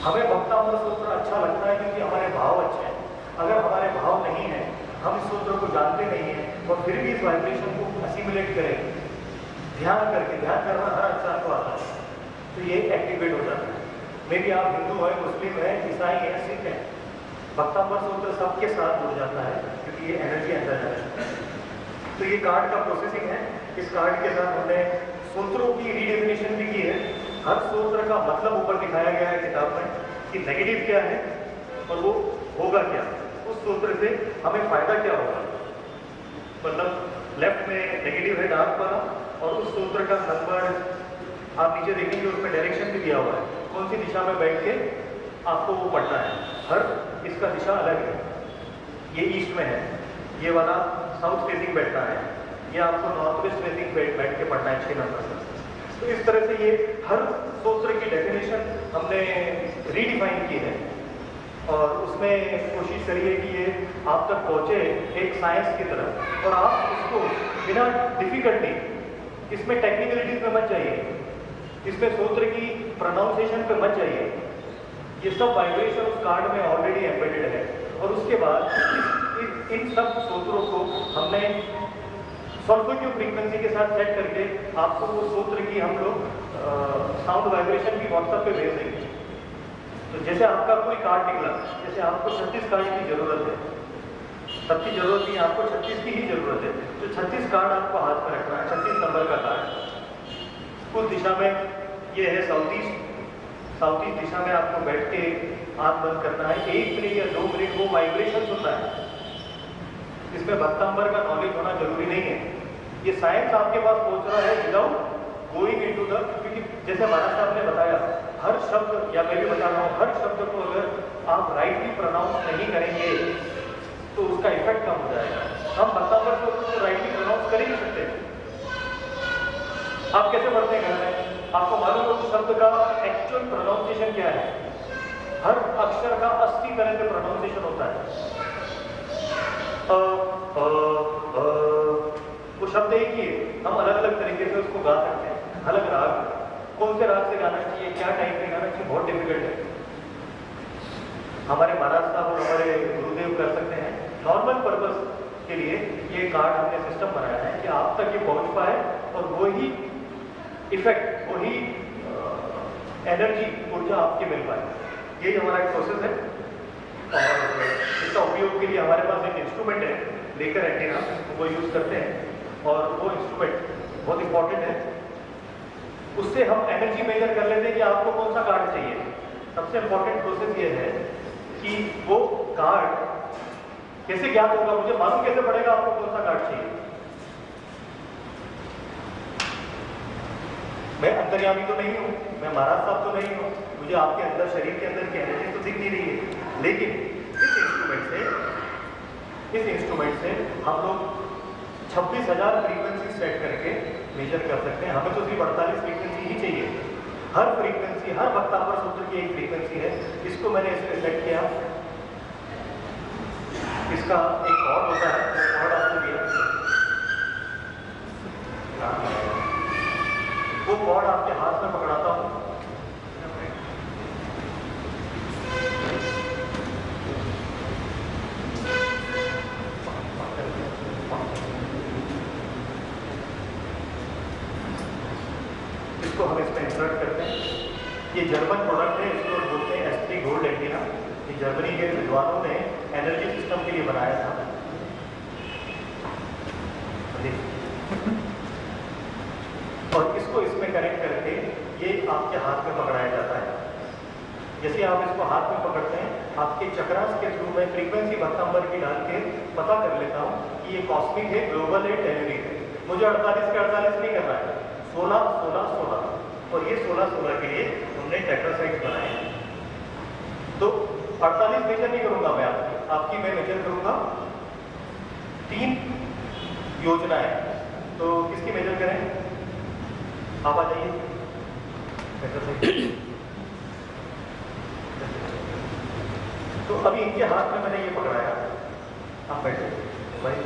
हमें भक्तांबर सूत्र अच्छा लगता है क्योंकि हमारे भाव अच्छे हैं। अगर हमारे भाव नहीं है, हम इस सूत्र को जानते नहीं हैं और फिर भी इस वाइब्रेशन को असिमुलेट करें ध्यान करके, ध्यान करना हर इंसान को आता है, तो ये एक्टिवेट हो जाता है। मे भी आप हिंदू है, मुस्लिम है, ईसाई है, सिख है, भक्तांबर सूत्र सबके साथ जुड़ जाता है क्योंकि ये एनर्जी अंदर जाता है। तो ये कार्ड का प्रोसेसिंग है। इस कार्ड के साथ हमने सूत्रों की रीडेफिनेशन भी की है। हर सूत्र का मतलब ऊपर दिखाया गया है किताब में कि नेगेटिव क्या है और वो होगा क्या, उस सूत्र से हमें फायदा क्या होगा। मतलब लेफ्ट में नेगेटिव है डार्क वाला और उस सूत्र का नंबर आप नीचे देखेंगे, उसमें डायरेक्शन भी दिया हुआ है, कौन सी दिशा में बैठ के आपको वो पढ़ना है। हर इसका दिशा अलग है। ये ईस्ट में है, ये वाला साउथ फेसिंग बैठना है, ये आपको नॉर्थ वेस्ट फेसिंग बैठ के पढ़ना है 6 नंबर से। तो इस तरह से ये हर सूत्र की डेफिनेशन हमने रीडिफाइन की है और उसमें कोशिश करी है कि ये आप तक पहुंचे एक साइंस की तरह, और आप उसको बिना डिफिकल्टी, इसमें टेक्निकलिटीज में मत जाइए, इसमें सूत्र की प्रोनाउंसिएशन पे मत जाइए। ये सब वाइब्रेशन उस कार्ड में ऑलरेडी एम्बेडेड है और उसके बाद इन सब सूत्रों को हमने सॉल्फेजियो फ्रीक्वेंसी के साथ सेट करके आपको वो सूत्र की हम लोग साउंड वाइब्रेशन की व्हाट्सएप पे भेज देंगे। तो जैसे आपका कोई कार्ड निकला, जैसे आपको 36 कार्ड की जरूरत है, सबकी जरूरत नहीं, आपको 36 की ही जरूरत है, तो 36 कार्ड आपको हाथ में रखना है, 36 नंबर का कार्ड। उस दिशा में ये है साउथ ईस्ट दिशा में आपको बैठ के आंख बंद करना है, 1 मिनट या 2 मिनट वो वाइब्रेशन सुनना है। इसमें भक्तांबर का नॉलेज होना जरूरी नहीं है, ये साइंस आपके पास पहुंच रहा है विदाउट गोइंग इनटू द, क्योंकि जैसे महाराज साहब ने बताया, हर शब्द, या मैं भी बता रहा हूँ, हर शब्द को अगर आप राइटली प्रोनाउंस नहीं करेंगे तो उसका इफेक्ट कम हो जाएगा। हम भक्तांबर को राइटली प्रोनाउंस कर ही नहीं सकते। आप कैसे पढ़ते हैं घर में? आपको मालूम है उस शब्द का एक्चुअल प्रोनाउंसिएशन क्या है? हर अक्षर का 80 तरह से प्रोनाउंसिएशन होता है। वो शब्द एक ही है, हम अलग अलग तरीके से उसको गा सकते हैं, अलग राग, कौन से राग से गाना चाहिए, क्या टाइम में गाना चाहिए, बहुत डिफिकल्ट है। हमारे महाराज साहब और हमारे गुरुदेव कर सकते हैं। नॉर्मल पर्पस के लिए ये कार्ड हमने सिस्टम बनाया है कि आप तक ये पहुंच पाए और वही इफेक्ट, वही एनर्जी, ऊर्जा आपके मिल पाए। यही हमारा एक प्रोसेस है और इसका उपयोग के लिए हमारे पास एक इंस्ट्रूमेंट है, लेकर एंटीना, वो यूज करते हैं और वो इंस्ट्रूमेंट बहुत इंपॉर्टेंट है। उससे हम एनर्जी मेजर कर लेते हैं कि आपको कौन सा कार्ड चाहिए। सबसे इंपॉर्टेंट प्रोसेस ये है कि वो कार्ड कैसे ज्ञात होगा, मुझे मालूम कैसे पड़ेगा आपको कौन सा कार्ड चाहिए। मैं अंतर्यामी तो नहीं हूँ, मैं महाराज साहब तो नहीं हूँ, मुझे आपके अंदर, शरीर के अंदर की एनर्जी तो दिख नहीं रही है, लेकिन इस इंस्ट्रूमेंट से हम लोग 26,000 फ्रीक्वेंसी सेट करके मेजर कर सकते हैं। हमें तो सिर्फ 48 फ्रीक्वेंसी ही चाहिए। हर फ्रीक्वेंसी, हर भक्तांबर सूत्र की एक फ्रीक्वेंसी है। इसको मैंने इसमें सेट किया, इसका एक कॉर्ड होता है, कॉर्ड आपको दिया, वो कॉर्ड आपके हाथ में पकड़ाता हूँ, इसको हम इसमें इंसर्ट करते हैं ये जर्मन प्रोडक्ट है, इसको बोलते हैं S3 गोल्ड एंटीना। ये जर्मनी के विद्वानों ने एनर्जी सिस्टम के लिए बनाया था। और इसको इसमें कनेक्ट करके ये आपके हाथ में पकड़ाया जाता है। जैसे आप इसको हाथ में पकड़ते हैं, आपके चक्रास के थ्रू मैं फ्रीक्वेंसी 12 नंबर की डाल के पता कर लेता हूँ कि ये कॉस्मिक है, ग्लोबल है, टेलुरिक है। मुझे 48 के 48 नहीं करना है, 16 16 16 और ये 16 16 के लिए हमने टेट्रासाइड्स बनाए हैं। तो 48 मेजर नहीं करूंगा मैं आपकी मैं मेजर करूंगा 3 योजनाएं। तो किसकी मेजर करें? आप आ जाइए। तो अभी इनके हाथ में मैंने ये पकड़ाया, आप बैठे भाई।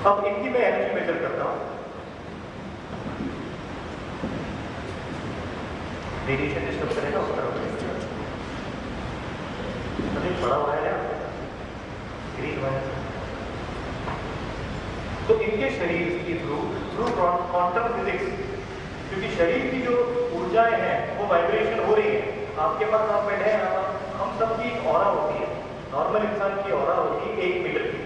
अब इनकी मैं एनर्जी मेजर करता हूँ। रेडिएशन डिस्टर्ब करेगा उस तरह बड़ा हुआ है ग्रीन वायर। तो इनके शरीर के थ्रू क्वांटम फिजिक्स, क्योंकि शरीर की जो ऊर्जाएं हैं वो वाइब्रेशन हो रही है। आपके पास आप बैठे हैं, हम सब की ऑरा होती है, नॉर्मल इंसान की ऑरा होती है 1 मीटर की।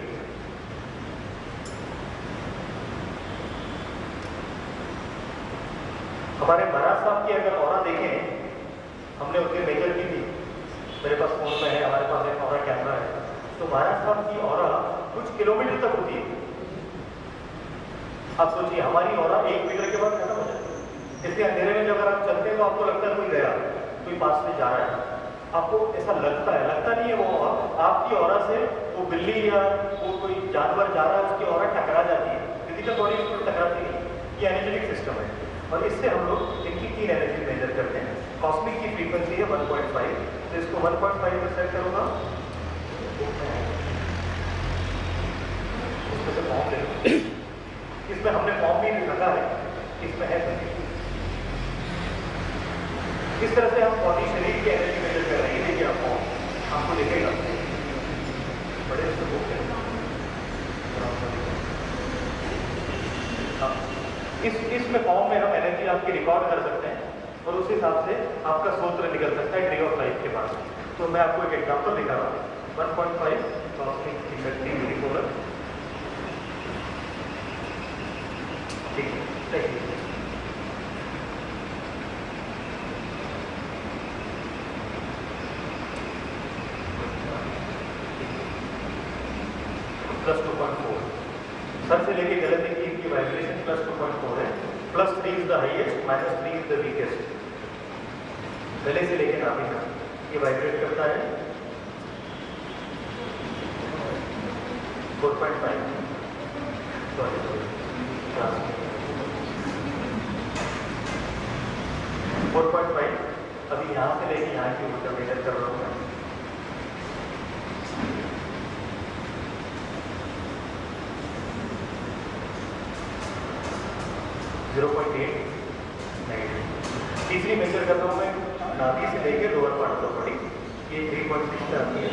हमारे महाराज साहब की अगर ऑरा देखें, हमने उसके मेजर की थी, मेरे पास फोन में है, हमारे पास एक ऑरा कैमरा है। तो महाराज साहब की ऑरा कुछ किलोमीटर तक होती है। आप सोचिए हमारी ऑरा 1 मीटर के बाद खत्म हो जाती है। इसलिए अंधेरे में जब अगर आप चलते हैं तो आपको लगता है कोई गया, कोई पास में जा रहा है, आपको ऐसा लगता है, लगता नहीं है। वो आपकी ऑरा से वो बिल्ली या वो कोई जानवर जा रहा है, उसकी ऑरा टकरा जाती है, फिजिकल बॉडी उसको टकराती नहीं। ये एनर्जेटिक सिस्टम है और इससे हम लोग इनकी 3 एनर्जी मेजर करते हैं। कॉस्मिक की फ्रीक्वेंसी है 1.5, तो इसको 1.5 में सेट करूंगा। इसमें से फॉर्म ले, इसमें हमने फॉर्म भी रखा है, इसमें है। इस तरह से हम बॉडी शरीर की एनर्जी मेजर कर रहे हैं। देखिए आप फॉर्म आपको दिखेगा, बड़े से बुक है। इसमें फॉर्म में हम एनर्जी आपकी रिकॉर्ड कर सकते हैं और उस हिसाब से आपका सूत्र निकल सकता है ट्री ऑफ लाइफ के पास। तो मैं आपको एक एग्जांपल दिखा रहा हूँ। 1.5 कॉस्मिक इफेक्टिव यूनिपोलर, ठीक है। 2.4 सर से लेके गले तक की वाइब्रेशन +2.4 है। +3 is the highest, -3 is the weakest. गले से लेके नाभि तक ये वाइब्रेट करता है। 4.5 4.5 अभी यहाँ से लेके यहाँ की ऊर्जा मेजर कर रहा हूँ मैं। 0.8 नेगेटिव। तीसरी मेजर करता हूँ मैं नाभि से लेके लोअर पार्ट ऑफ बॉडी, ये 3.6 पे आती है।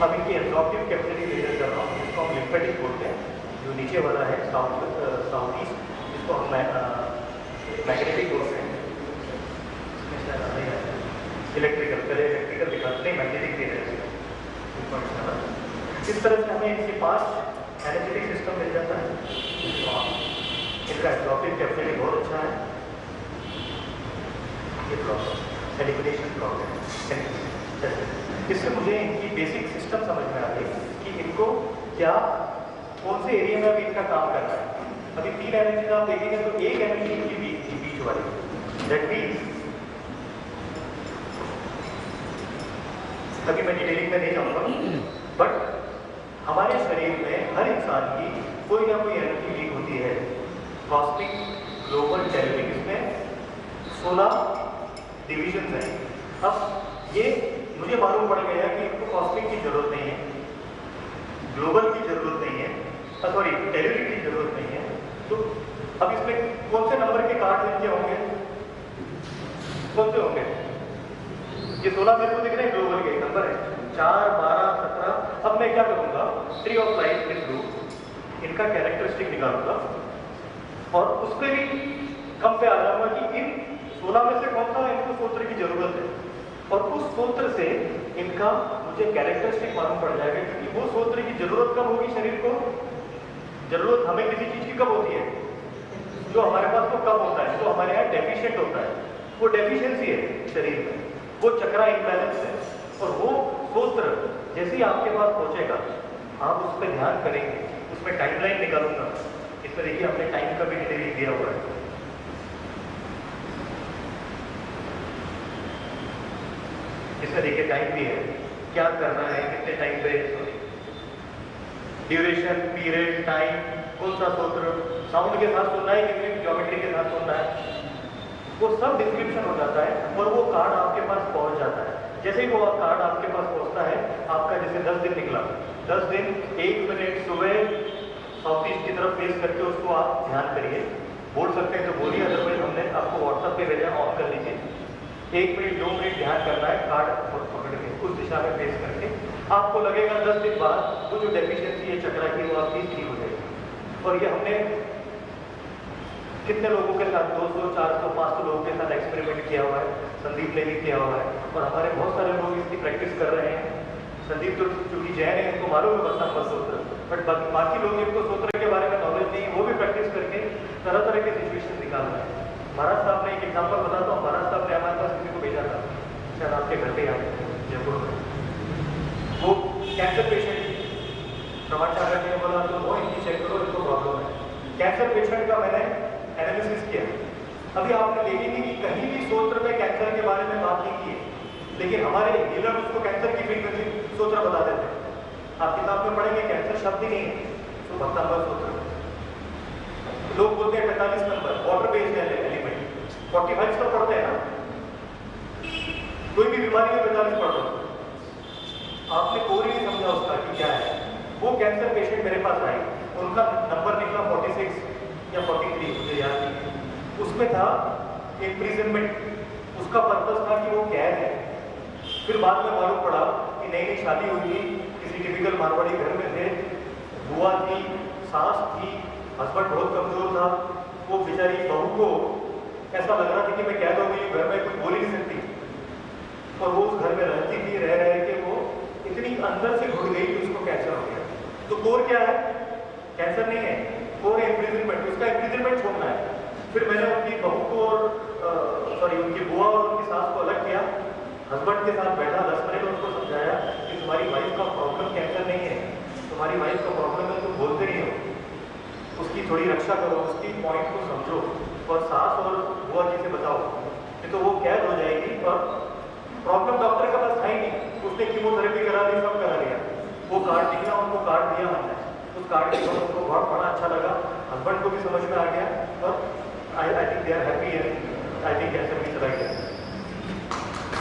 अब इनकी एब्जॉर्प्टिव कैपेसिटी मेजर कर रहा हूँ, जिसको हम लिम्फेटिक बोलते हैं। जो नीचे वाला है साउथ ईस्ट, जिसको हम मैग्नेटिक बोलते हैं। इलेक्ट्रिकल, पहले इलेक्ट्रिकल दिखाते नहीं, मैग्नेटिक दे रहे हैं। इस तरह से हमें इनके 5 एनर्जेटिक सिस्टम मिल जाता है। इनका एब्जॉर्प्टिव कैपेसिटी बहुत अच्छा है। ये ब्लॉक एलिमिनेशन ब्लॉक है। इससे मुझे इनकी बेसिक सिस्टम समझ में आ गई कि इनको क्या कौन से एरिया में अभी इनका काम करना है। अभी 3 एनर्जी आप देखेंगे तो एक एनर्जी इनकी बीच वाली, दैट मीन्स अभी मैं डिटेलिंग में नहीं जाऊंगा, बट हमारे शरीर में हर इंसान की कोई ना कोई एनर्जी लीक होती है। कॉस्मिक, ग्लोबल, टेलुरिक, इसमें 16 डिविजन हैं। अब ये मुझे मालूम पड़ गया कि इनको कॉस्मिक की जरूरत नहीं है, ग्लोबल की जरूरत नहीं है, सॉरी टेलुरिक की जरूरत नहीं है। तो अब इसमें कौन से नंबर के कार्ड इनके होंगे? कौन से होंगे? ये 16 मेरे को दिख रहे हैं, ग्लोबल के नंबर है 4, 12, 17। अब मैं क्या करूंगा, ट्री ऑफ लाइफ के थ्रू इनका कैरेक्टरिस्टिक निकालूंगा और उस पर भी कम पे आ जाऊंगा कि इन 16 में से कौन सा इनको सूत्र की जरूरत है, और उस सूत्र से इनका मुझे कैरेक्टरिस्टिक मालूम पड़ जाएगा। क्योंकि वो सूत्र की जरूरत कब होगी शरीर को, जरूरत हमें किसी चीज की कब होती है, जो हमारे पास तो कम होता है, जो हमारे यहाँ डेफिशिएंट होता है, वो डेफिशिएंसी है शरीर में, वो चक्रा इम्बैलेंस है। और वो सूत्र जैसे ही आपके पास पहुंचेगा आप उस पर ध्यान करेंगे, उसमें टाइमलाइन निकालूंगा। इसमें देखिए हमने टाइम का भी डिटेल दिया हुआ है। इसमें देखिए टाइम भी है, क्या करना है, कितने टाइम पे, ड्यूरेशन, पीरियड, टाइम, कौन सा सूत्र, साउंड के साथ सुनना है कि ज्योमेट्री के साथ सुनना है, वो सब डिस्क्रिप्शन हो जाता है और वो कार्ड आपके पास पहुंच जाता है। जैसे ही वो कार्ड आपके पास पहुंचता है, आपका जैसे 10 दिन निकला, 10 दिन 1 मिनट सुबह साउथ ईस्ट की तरफ फेस करके उसको आप ध्यान करिए। बोल सकते हैं तो बोलिए, अदरवाइज हमने आपको व्हाट्सएप पे भेजा, ऑन कर लीजिए। 1 मिनट 2 मिनट ध्यान करना है, कार्ड पकड़ के उस दिशा में फेस करके। आपको लगेगा 10 दिन बाद वो जो डेफिशिएंसी है चक्रा की, वो आपकी ठीक हो जाएगी। और ये हमने कितने लोगों के साथ, 200, 400, 500 लोगों के साथ एक्सपेरिमेंट किया हुआ है, संदीप ने भी किया हुआ है, और हमारे बहुत सारे लोग इसकी प्रैक्टिस कर रहे हैं। संदीप तो चूंकि जैन है, इनको मालूम है बत्तांबर सूत्र, बट बाकी लोग जिनको सूत्र के बारे में नॉलेज नहीं, वो भी प्रैक्टिस करके तरह तरह के सिचुएशन निकाल रहे हैं। महाराज साहब ने एक एग्जाम्पल बताता हूँ, महाराज साहब ने हमारे पास किसी को भेजा था, शायद आपके घर पे आए जयपुर में, वो कैंसर पेशेंट, समाचार ने बोला तो वो इनकी चेक करो, इनको प्रॉब्लम है। कैंसर पेशेंट का मैंने एनालिसिस किया। अभी आपने देखेंगे कि कहीं भी सूत्र में कैंसर के बारे में बात नहीं की है, लेकिन हमारे हीलर उसको कैंसर की फ्रीक्वेंसी सूत्र बता देते हैं। आप किताब में पढ़ेंगे कैंसर शब्द ही नहीं है, तो बत्तांबर सूत्र। लोग बोलते हैं 45 नंबर वाटर बेस्ड एलिमेंट, 45 का पढ़ते हैं ना, कोई भी बीमारी में 45 पढ़ लो, आपने कोई नहीं समझा उसका कि क्या है। वो कैंसर पेशेंट मेरे पास आए, उनका नंबर निकला 46 या 43, मुझे याद नहीं। उसमें था इम्प्रिजनमेंट, उसका पर्पस था कि वो कैद है। फिर बाद में मालूम पड़ा कि नई नई शादी हुई थी, किसी टिपिकल मारवाड़ी घर में थे, बुआ थी, सास थी, हस्बैंड बहुत कमजोर था, वो बेचारी बहू को ऐसा लग रहा था कि मैं कैद हो गई, घर में कुछ बोल ही नहीं सकती, और वो उस घर में रहती थी, रह के वो इतनी अंदर से घुट गई कि उसको कैंसर हो गया। तो कोर क्या है? कैंसर नहीं है, कोर इम्प्रिजनमेंट, उसका इम्प्रिजनमेंट छोड़ना है। फिर मैंने उनकी बहू को और उनकी बुआ और उनकी सास को अलग किया, हस्बैंड के साथ बैठा 10 मिनट, उनको समझाया कि तुम्हारी वाइफ का प्रॉब्लम कैंसर नहीं है, तुम्हारी वाइफ का प्रॉब्लम है तुम बोलते नहीं हो, उसकी थोड़ी रक्षा करो, उसकी पॉइंट को समझो, और सास और बुआ जी से बताओ, नहीं तो वो कैद हो जाएगी। और प्रॉब्लम डॉक्टर के पास था ही नहीं, उसने कीमोथेरेपी करा दी, सब करा लिया। वो कार्ड दिया, उनको कार्ड दिया हमने, उस कार्ड के बाद उनको बहुत बड़ा अच्छा लगा, हस्बैंड को भी समझ में आ गया, और I think they are happy and I think cancer भी चला गया।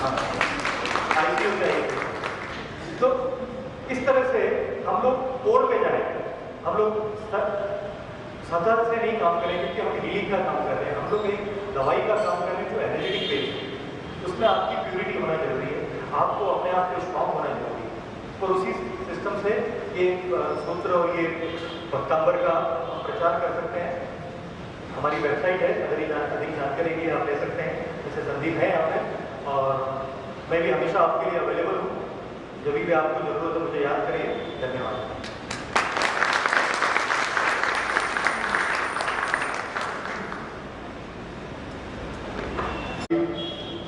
हाँ, ICU चाहिए। तो इस तरह से हम लोग कोर पे जाए, हम लोग सदर से नहीं काम करेंगे क्योंकि हम हीलिंग का काम कर रहे हैं, हम लोग एक दवाई का काम कर रहे हैं जो एनर्जेटिक बेस्ड है, उसमें आपकी प्योरिटी होना जरूरी है, आपको अपने आप को स्ट्रॉन्ग होना जरूरी है। और उसी सिस्टम से ये सूत्र और ये बत्तांबर का प्रचार कर सकते हैं। हमारी वेबसाइट है, अधिक जानकारी के लिए आप ले सकते हैं, जैसे संदीप है यहाँ पे, और मैं भी हमेशा आपके लिए अवेलेबल हूँ, जब भी आपको जरूरत है मुझे याद करिए। धन्यवाद।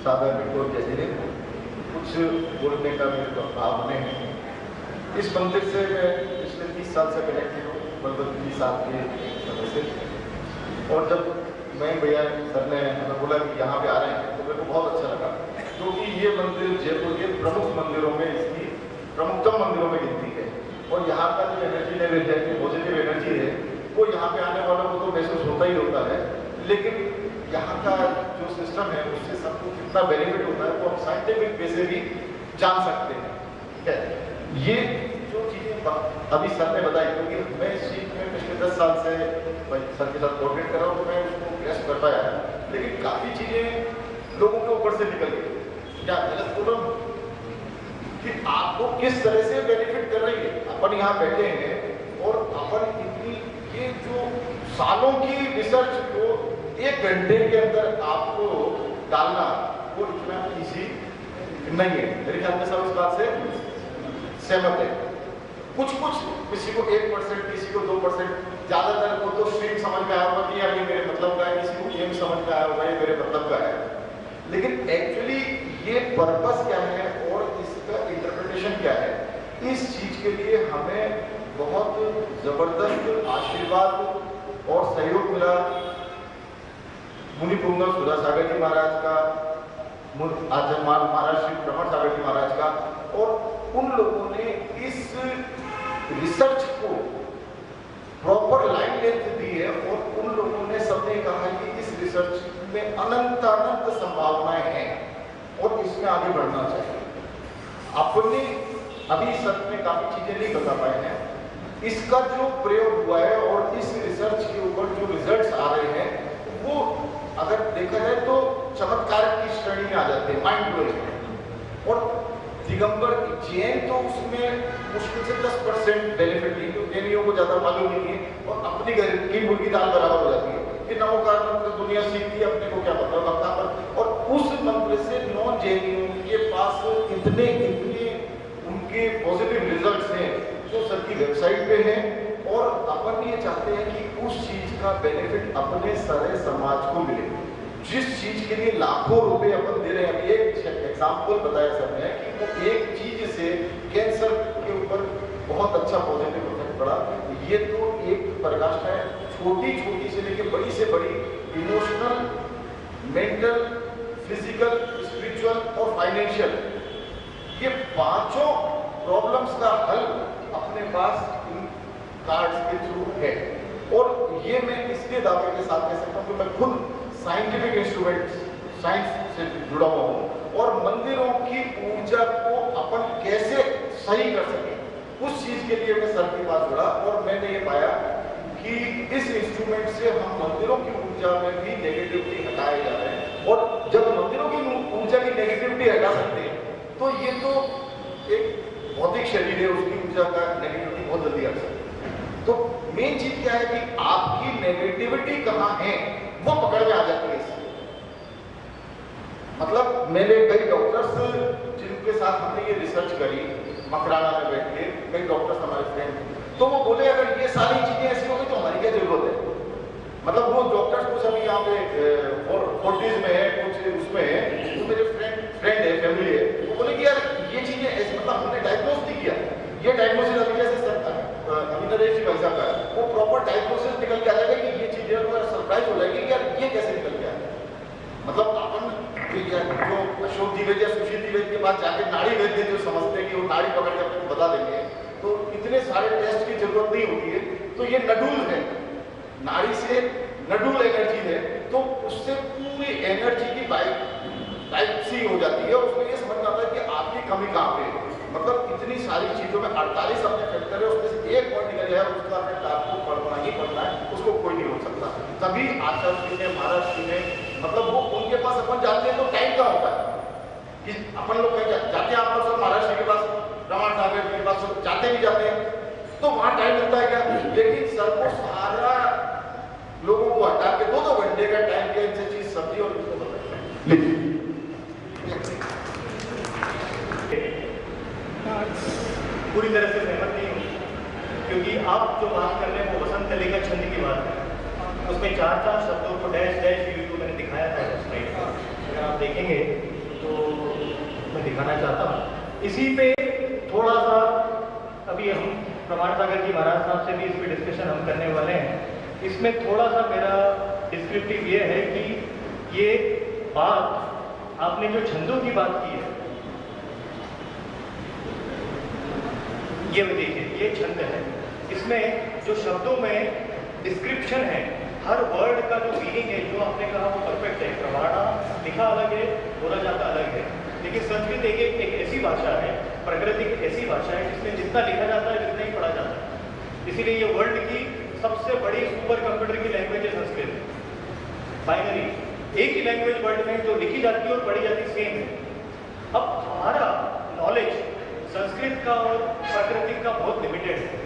सादर रिपोर्ट जैसे कुछ बोलने का मेरे को भाव नहीं है। इस मंदिर से मैं पिछले 30 साल से कनेक्टेड हूँ, मतलब 30 साल के सदस्य। और जब मैं भैया सर ने हमें बोला कि यहाँ पे आ रहे हैं तो मेरे को बहुत अच्छा लगा, क्योंकि ये मंदिर जयपुर के प्रमुख मंदिरों में, इसकी प्रमुखतम मंदिरों में गिनती है। और यहाँ का जो एनर्जी लेवल है, पॉजिटिव एनर्जी है, वो यहाँ पे आने वालों को तो महसूस होता ही होता है। लेकिन यहाँ का जो सिस्टम है उससे सबको कितना बेनिफिट होता है वो हम साइंटिफिक वे से भी जान सकते हैं। ठीक है, ये जो चीज़ें अभी सर ने बताई, क्योंकि मैं इस चीज़ में पिछले 10 साल से सर के साथ कोऑर्डिनेट कर रहा हूँ, तो मैं उसको ग्रेस्प कर पाया। लेकिन काफ़ी चीज़ें लोगों के ऊपर से निकल गए। क्या गलत बोल रहा हूं कि आपको किस तरह से बेनिफिट कर रही है? अपन यहाँ बैठे हैं और अपन इतनी ये जो सालों की रिसर्च को 1 घंटे के अंदर आपको डालना वो इतना इजी नहीं है। मेरे ख्याल में सब इस बात से सहमत है। कुछ किसी को 1%, किसी को 2%, ज्यादातर को तो स्ट्रीम समझ में आया होगा कि यार ये मेरे मतलब का है, किसी को ये भी समझ में आया होगा ये मेरे मतलब का है। लेकिन एक्चुअली ये पर्पस क्या है और इसका इंटरप्रिटेशन क्या है, इस चीज के लिए हमें बहुत जबरदस्त आशीर्वाद और सहयोग मिला मुनि पुंगव सुधा सागर जी महाराज का, आचार्य महाराज श्री ब्रह्मण सागर जी महाराज का, और उन लोगों ने इस रिसर्च को प्रॉपर लाइन लेंथ दी है और उन लोगों ने सबने कहा कि इस रिसर्च में अनंत संभावनाएं हैं और इसमें आगे बढ़ना चाहिए। अपने अभी सच में काफी चीजें नहीं बता पाए हैं। इसका जो प्रयोग हुआ है और इस रिसर्च के ऊपर जो रिजल्ट्स आ रहे हैं वो अगर देखा जाए तो चमत्कार की श्रेणी में आ जाते हैं, माइंड ब्लोइंग। और दिगंबर जैन तो उसमें मुश्किल से 10% बेनिफिट ली, तो जैनियों को ज्यादा मालूम नहीं है और अपनी घर की मुर्गी दाल बराबर हो जाती है कि नमोकार मंत्र दुनिया सीखती है, अपने को क्या मतलब अपना पर। और उस मंत्र से नॉन जैनियों के पास इतने उनके पॉजिटिव रिजल्ट्स हैं जो सर की वेबसाइट पे हैं। और अपन ये चाहते हैं कि उस चीज का बेनिफिट अपने सारे समाज को मिले, जिस चीज के लिए लाखों रुपए अपन दे रहे हैं। अभी एक एग्जाम्पल बताया सर ने कि वो एक चीज से कैंसर के ऊपर बहुत अच्छा पॉजिटिव इफेक्ट पड़ा। ये तो एक प्रकाश है, छोटी से लेकर बड़ी से बड़ी इमोशनल, मेंटल, फिजिकल, स्पिरिचुअल और फाइनेंशियल, ये 5 प्रॉब्लम्स का हल अपने पास कार्ड्स के थ्रू है। और ये मैं इसके दावे के साथ कह सकता हूँ कि मैं खुद साइंटिफिक इंस्ट्रूमेंट साइंस से जुड़ा हुआ हूँ और मंदिरों की ऊर्जा को अपन कैसे सही कर सके उस चीज के लिए मैं सर के पास जुड़ा और मैंने ये पाया कि इस इंस्ट्रूमेंट से हम मंदिरों की ऊर्जा में भी नेगेटिविटी हटाए जा रहे हैं। और जब मंदिरों की ऊर्जा की नेगेटिविटी हटा सकते हैं तो ये तो एक भौतिक शरीर है, उसकी ऊर्जा का नेगेटिविटी बहुत जल्दी हट सकती है। तो मेन चीज क्या है कि आपकी नेगेटिविटी कहाँ है वो पकड़ में आ जाती है इससे। मतलब मैंने कई डॉक्टर्स जिनके साथ हमने ये रिसर्च करी मकराना में बैठ के, कई डॉक्टर्स हमारे फ्रेंड, तो वो बोले अगर ये सारी चीजें ऐसी होगी तो हमारी क्या जरूरत है। मतलब वो डॉक्टर्स कुछ अभी यहाँ पे 40s में है, कुछ उसमें है, तो मेरे फ्रेंड है, फैमिली है, वो बोले कि यार ये चीजें ऐसी, मतलब हमने डायग्नोस नहीं किया। ये डायग्नोसिस अभी जैसे अभी नरेश जी भाई साहब का है, वो प्रॉपर डायग्नोसिस निकल के आ जाएगा कि ये चीजें सरप्राइज हो जाएगी कि यार ये कैसे निकल के आया। मतलब अपन जो अशोक द्विवेदी या सुशील द्विवेदी के पास जाके नाड़ी वैद्य जो समझते हैं कि वो नाड़ी पकड़ के अपने बता देंगे, तो इतने सारे टेस्ट की जरूरत नहीं होती है। तो ये नडूल है, नाड़ी से नडूल एनर्जी है, तो उससे पूरी एनर्जी की टाइप सी हो जाती है और उसमें ये समझ में आता है कि आपकी कमी कहाँ पे है। मतलब इतनी सारी चीजों में 48 अपने फैक्टर है, उसमें से एक पॉइंट निकल जाए उसका इफेक्ट आपको पढ़ना ही पड़ना है, उसको कोई नहीं हो सकता। तभी आचार्य जी ने, महाराज जी ने, मतलब वो उनके पास अपन जाते हैं तो टाइम का होता है कि अपन लोग कहीं जाते हैं, आप लोग सब महाराज जी के पास, ब्रह्मण सागर जी के पास जाते भी जाते हैं, तो वहां टाइम लगता है क्या। लेकिन सर को सारा लोगों को हटा के 2-2 घंटे का टाइम दिया, इनसे चीज सब्जी और इनको बताया। पूरी तरह से सहमत नहीं हूँ, क्योंकि आप जो बात कर रहे हैं वो वसंत कली का छंद की बात है। उसमें 4 शब्दों को डैश डैश यू मैंने दिखाया था स्लाइड पर, अगर आप देखेंगे तो मैं दिखाना चाहता हूँ। इसी पे थोड़ा सा अभी हम प्रमाण सागर जी महाराज साहब से भी इस पर डिस्कशन हम करने वाले हैं। इसमें थोड़ा सा मेरा डिस्क्रिप्टिव ये है कि ये बात आपने जो छंदों की बात की है, ये देखिए ये छंद है, इसमें जो शब्दों में डिस्क्रिप्शन है, हर वर्ड का जो मीनिंग है जो आपने कहा वो परफेक्ट है। प्रमाणा लिखा अलग है, बोला जाता अलग है, लेकिन संस्कृत एक ऐसी भाषा है, प्रकृति एक ऐसी भाषा है जिसमें जितना लिखा जाता है जितना ही पढ़ा जाता है। इसीलिए ये वर्ल्ड की सबसे बड़ी सुपर कंप्यूटर की लैंग्वेज है संस्कृत, बाइनरी। एक ही लैंग्वेज वर्ल्ड में जो लिखी जाती है और पढ़ी जाती सेम है। अब हमारा नॉलेज संस्कृत का और प्राकृतिक का बहुत लिमिटेड है।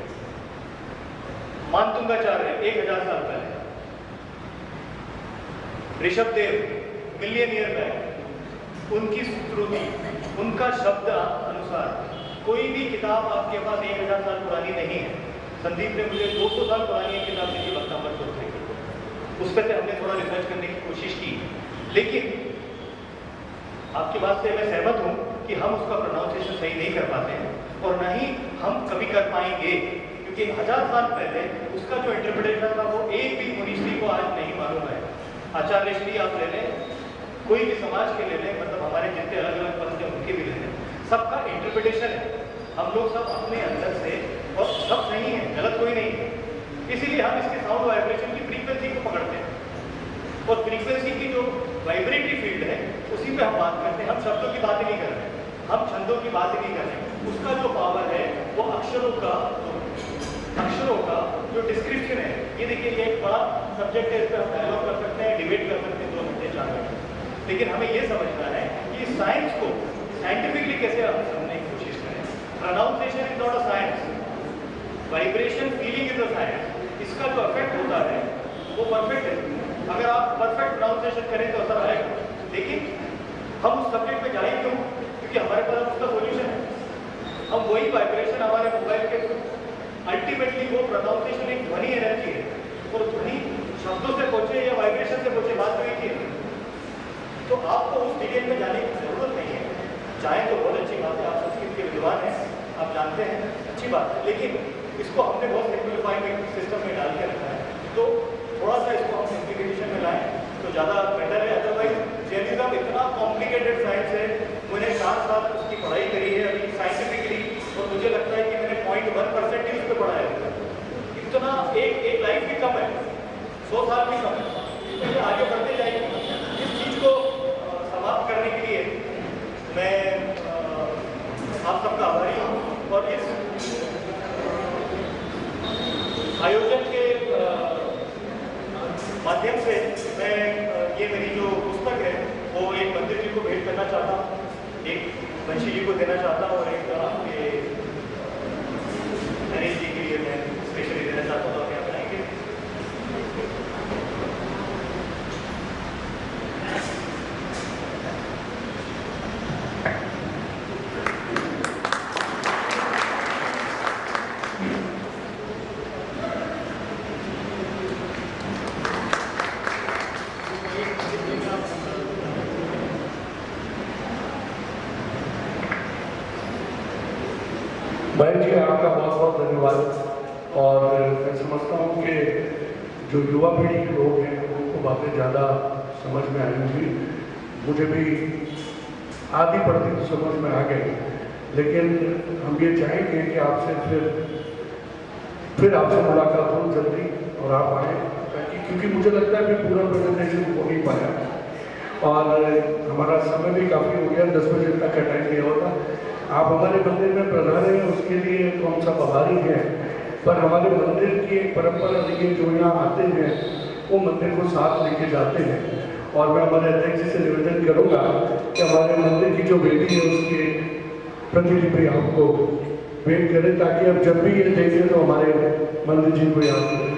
मानतुंगाचार्य 1000 साल पहले, ऋषभदेव मिलियनियर बैक, उनकी श्रुति, उनका शब्द अनुसार कोई भी किताब आपके पास 1000 साल पुरानी नहीं है। संदीप ने मुझे 200 साल पुरानी एक किताब लिखी भक्तांबर स्तोत्र की, उस पर हमने थोड़ा रिसर्च करने की कोशिश की, लेकिन आपकी बात से मैं सहमत हूं कि हम उसका प्रोनाउंसिएशन सही नहीं कर पाते हैं और न ही हम कभी कर पाएंगे, क्योंकि 1000 साल पहले उसका जो इंटरप्रिटेशन था वो एक भी मुनिश्री को आज नहीं मालूम है। आचार्य श्री आप ले लें, कोई भी समाज के ले लें, मतलब हमारे जितने अलग अलग पंथ हैं उनके भी ले लें, सबका इंटरप्रिटेशन है। हम लोग सब अपने अंदर से, और सब सही है, गलत कोई नहीं है, इसीलिए हम इसके साउंड वाइब्रेशन की फ्रीक्वेंसी को पकड़ते हैं और फ्रीक्वेंसी की जो वाइब्रेटरी फील्ड है उसी पे हम बात करते हैं। हम शब्दों की बात ही नहीं कर रहे, हम छंदों की बात ही नहीं कर रहे। उसका जो पावर है वो अक्षरों का जो डिस्क्रिप्शन है। ये देखिए, ये एक बड़ा सब्जेक्ट है, इस पर हम डायलॉग कर सकते हैं, डिबेट कर सकते हैं 2 घंटे 4 घंटे, लेकिन हमें ये समझना है कि साइंस को साइंटिफिकली कैसे हम समझने की कोशिश करें। Pronunciation is not a science, vibration feeling is a science. इसका जो इफेक्ट होता है वो परफेक्ट है। अगर आप परफेक्ट प्रोनाउंसिएशन करें तो असर आएगा, लेकिन हम उस सब्जेक्ट में जाए क्यों? क्योंकि हमारे पास उसका सोल्यूशन है। हम वही वाइब्रेशन हमारे मोबाइल के, अल्टीमेटली वो प्रोनाउंसिएशन एक ध्वनि एनर्जी है, और ध्वनि शब्दों से पहुंचे या वाइब्रेशन से पहुंचे, बात तो एक ही है। तो आपको उस डिटेल में जाने की जरूरत नहीं है। चाहे तो बहुत अच्छी बात है, आप संस्कृत के विद्वान हैं, आप जानते हैं, अच्छी बात है, लेकिन इसको हमने बहुत सिंप्लीफाइड सिस्टम में डाल के रखा है, तो थोड़ा सा इसको हम सिंप्लीफिकेशन में लाएं तो ज़्यादा बेटर है। अदरवाइज जैनिज्म इतना कॉम्प्लिकेटेड साइंस है, मैंने 4 साल उसकी पढ़ाई करी है अभी साइंटिफिकली, और मुझे लगता है कि मैंने 0.1% ही उस पर पढ़ा है। इतना एक लाइफ भी कम है, 100 साल भी कम है, तो ये आगे बढ़ते जाएगी। इस चीज़ को समाप्त करने के लिए मैं आप सबका आभारी हूँ, और इस आयोजन के माध्यम से मैं ये मेरी जो पुस्तक है वो एक मंदिर जी को भेंट करना चाहता हूँ, एक वंशी जी को देना चाहता हूँ, और एक आपके नरेश जी के लिए मैं स्पेशली देना चाहता हूँ। आप बनाएंगे भाई जी, आपका बहुत बहुत धन्यवाद। और मैं समझता हूँ कि जो युवा पीढ़ी के लोग हैं उनको बातें ज़्यादा समझ में आई होंगी। मुझे भी आधी पढ़ती तो समझ में आ गई, लेकिन हम ये चाहेंगे कि आपसे फिर आपसे मुलाकात हो जल्दी, और आप आएँ, क्योंकि मुझे लगता है कि पूरा प्रेजेंटेशन हो नहीं पाया, और हमारा समय भी काफ़ी हो गया, 10 बजे तक का टाइम दिया होता। आप हमारे मंदिर में पधारे हैं, उसके लिए तो हम सब आभारी हैं, पर हमारे मंदिर की एक परंपरा रही है, जो यहाँ आते हैं वो मंदिर को साथ लेके जाते हैं। और मैं हमारे अध्यक्ष जी से निवेदन करूँगा कि हमारे मंदिर की जो बेटी है उसकी प्रतिलिपि आपको भेंट करें, ताकि अब जब भी ये देखें तो हमारे मंदिर जी को याद करें।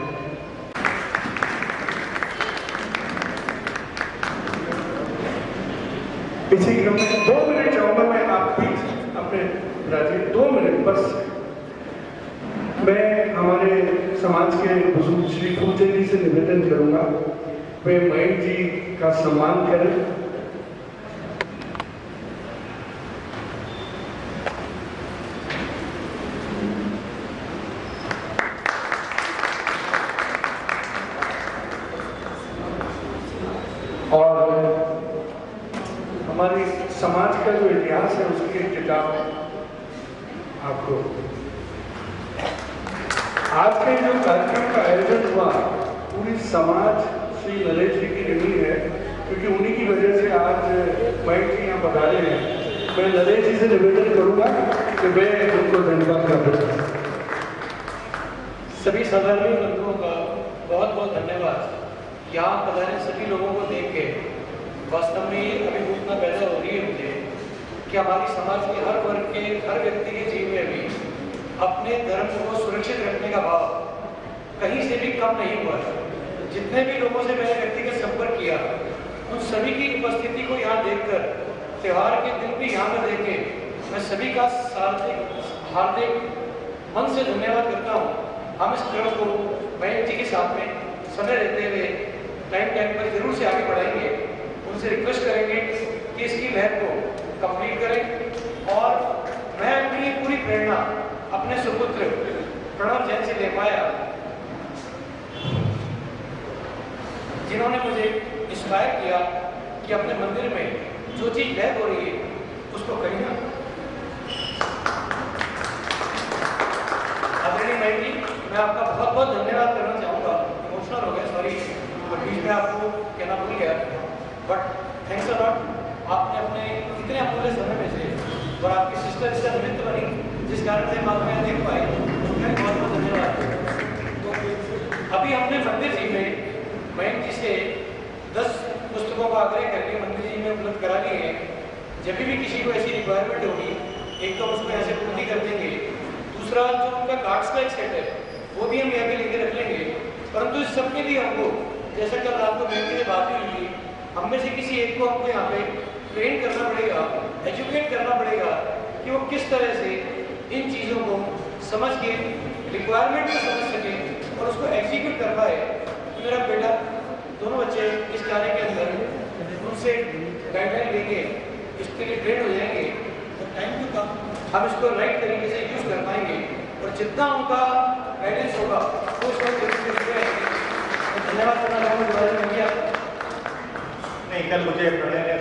इसी क्रम में 2 मिनट चाहूँगा मैं, आप प्लीज अपने राजीव 2 मिनट बस। मैं हमारे समाज के बुजुर्ग श्री पूज्य जी से निवेदन करूँगा वे मयंक जी का सम्मान करें। और हमारे समाज का जो इतिहास है उसकी एक किताब आपको, आज के जो कार्यक्रम का आयोजन हुआ पूरी समाज श्री नरेश जी की रही है, क्योंकि उन्हीं की वजह से आज मयंक जी यहाँ पधारे हैं। मैं नरेश जी से निवेदन करूँगा कि वे उनको धन्यवाद करते हैं। सभी सदर्मी बंधुओं का बहुत बहुत धन्यवाद। यहाँ पधारे सभी लोगों को देख के वास्तव में अभी घटना पैदा हो रही है मुझे कि हमारी समाज के हर वर्ग के हर व्यक्ति के जीवन में भी अपने धर्म को सुरक्षित रखने का भाव कहीं से भी कम नहीं हुआ है। जितने भी लोगों से मैंने व्यक्तिगत संपर्क किया उन सभी की उपस्थिति को यहाँ देखकर, त्यौहार के दिन भी यहाँ पर देख के मैं सभी का हार्दिक मन से धन्यवाद करता हूँ। हम इस क्रम को मयंक जी के साथ में समय रहते हुए टाइम पर जरूर से आगे बढ़ाएंगे। उनसे रिक्वेस्ट करेंगे कि इसकी लहर को कंप्लीट करें और मैं अपनी पूरी प्रेरणा अपने सुपुत्र प्रणव जैन से ले पाया, जिन्होंने मुझे इंस्पायर किया कि अपने मंदिर में जो चीज़ लैग हो रही है उसको कहीं ना। आदरणीय मयंक जी, मैं आपका बहुत बहुत धन्यवाद करना चाहूँगा। इमोशनल हो गया, सॉरी, और बीच में आपको कहना भूल गया, बट थैंक्स अ लॉट। आपने अपने इतने अमूल्य समय में से और आपकी सिस्टर इसका निमित्त बनी जिस कारण से बाद में देख पाए, मैं बहुत बहुत धन्यवाद। तो अभी हमने मंदिर जी में मयंक जी से 10 पुस्तकों का आग्रह करके मंदिर जी में उपलब्ध करा लिए हैं। जब भी किसी को ऐसी रिक्वायरमेंट होगी, एक तो उसको ऐसे पूर्ति कर देंगे, दूसरा जो उनका कार्ड्स का एक सेट है वो भी हम यहाँ पे लेके रख लेंगे। परंतु इस सब के लिए हमको, जैसा कल रात को मयंक जी से बात हुई थी, हम में से किसी एक को हमको यहाँ पे ट्रेन करना पड़ेगा, एजुकेट करना पड़ेगा कि वो किस तरह से इन चीज़ों को समझ के रिक्वायरमेंट को समझ सके और उसको एग्जीक्यूट कर पाए। मेरा बेटा, दोनों बच्चे इस कार्य के अंदर उनसे गाइडलाइन लेके इसके लिए ट्रेन हो जाएंगे तो टाइम टू कम हम इसको राइट तरीके से यूज़ कर पाएंगे और जितना उनका गाइडेंस होगा वो उसको जरूर करेंगे। धन्यवाद करना चाहूँगा। नहीं, कल मुझे प्रणय ने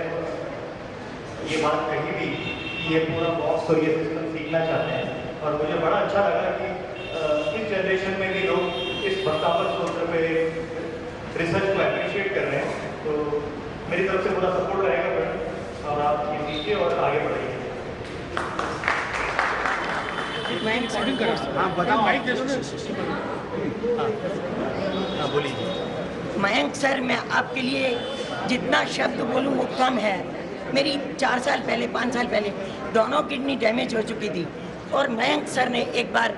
ये बात कही भी कि ये पूरा बॉक्स और ये सिस्टम सीखना चाहते हैं और मुझे बड़ा अच्छा लगा कि इस जनरेशन में भी लोग इस भक्तावर सूत्र पे रिसर्च को अप्रिशिएट कर रहे हैं। तो मेरी तरफ से पूरा सपोर्ट रहेगा मैडम, और आप ये सीखिए और आगे बढ़ाइए। मयंक सर, मैं आपके लिए जितना शब्द बोलूँ वो कम है। मेरी 4 साल पहले 5 साल पहले दोनों किडनी डैमेज हो चुकी थी और मयंक सर ने एक बार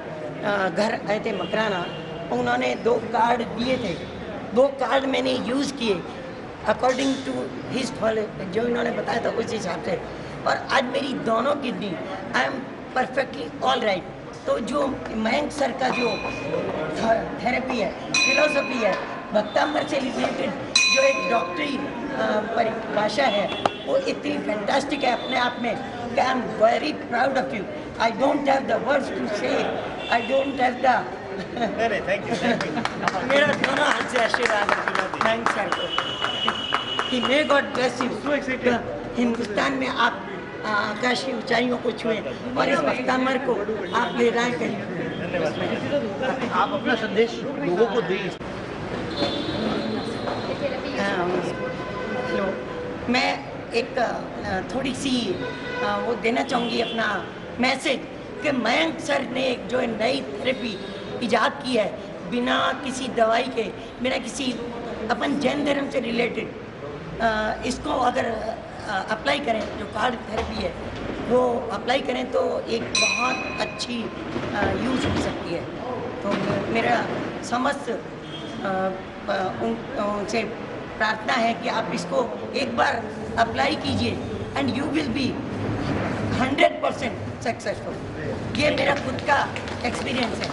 घर आए थे मकराना, उन्होंने 2 कार्ड दिए थे। 2 कार्ड मैंने यूज़ किए अकॉर्डिंग टू हिज फॉलो, जो इन्होंने बताया था उस हिसाब से, और आज मेरी दोनों kidney I am perfectly all right. तो जो मयंक सर का जो थेरेपी है, फिलोसफी है, भक्तांबर से रिलेटेड जो एक डॉक्टरी परिभाषा है, वो इतनी फैंटास्टिक है अपने आप में कि I am very proud of you. I don't have the words to say, I don't have the thank you. मेरा दोनों हाथ से आशीर्वाद थैंक सर कि may God bless you. Hindustan में आप आकाश की ऊंचाइयों को छुए और इस भक्तांबर को आप ले जाए कहीं। आप अपना संदेश लोगों को दें। मैं एक थोड़ी सी वो देना चाहूँगी अपना मैसेज कि मयंक सर ने एक जो नई थेरेपी इजाद की है, बिना किसी दवाई के, बिना किसी अपन जैन धर्म से रिलेटेड, इसको अगर अप्लाई करें, जो कार्ड थेरेपी है वो अप्लाई करें तो एक बहुत अच्छी यूज़ हो सकती है। तो मेरा समस्त उनसे प्रार्थना है कि आप इसको एक बार अप्लाई कीजिए and you will be 100% successful. ये मेरा खुद का एक्सपीरियंस है।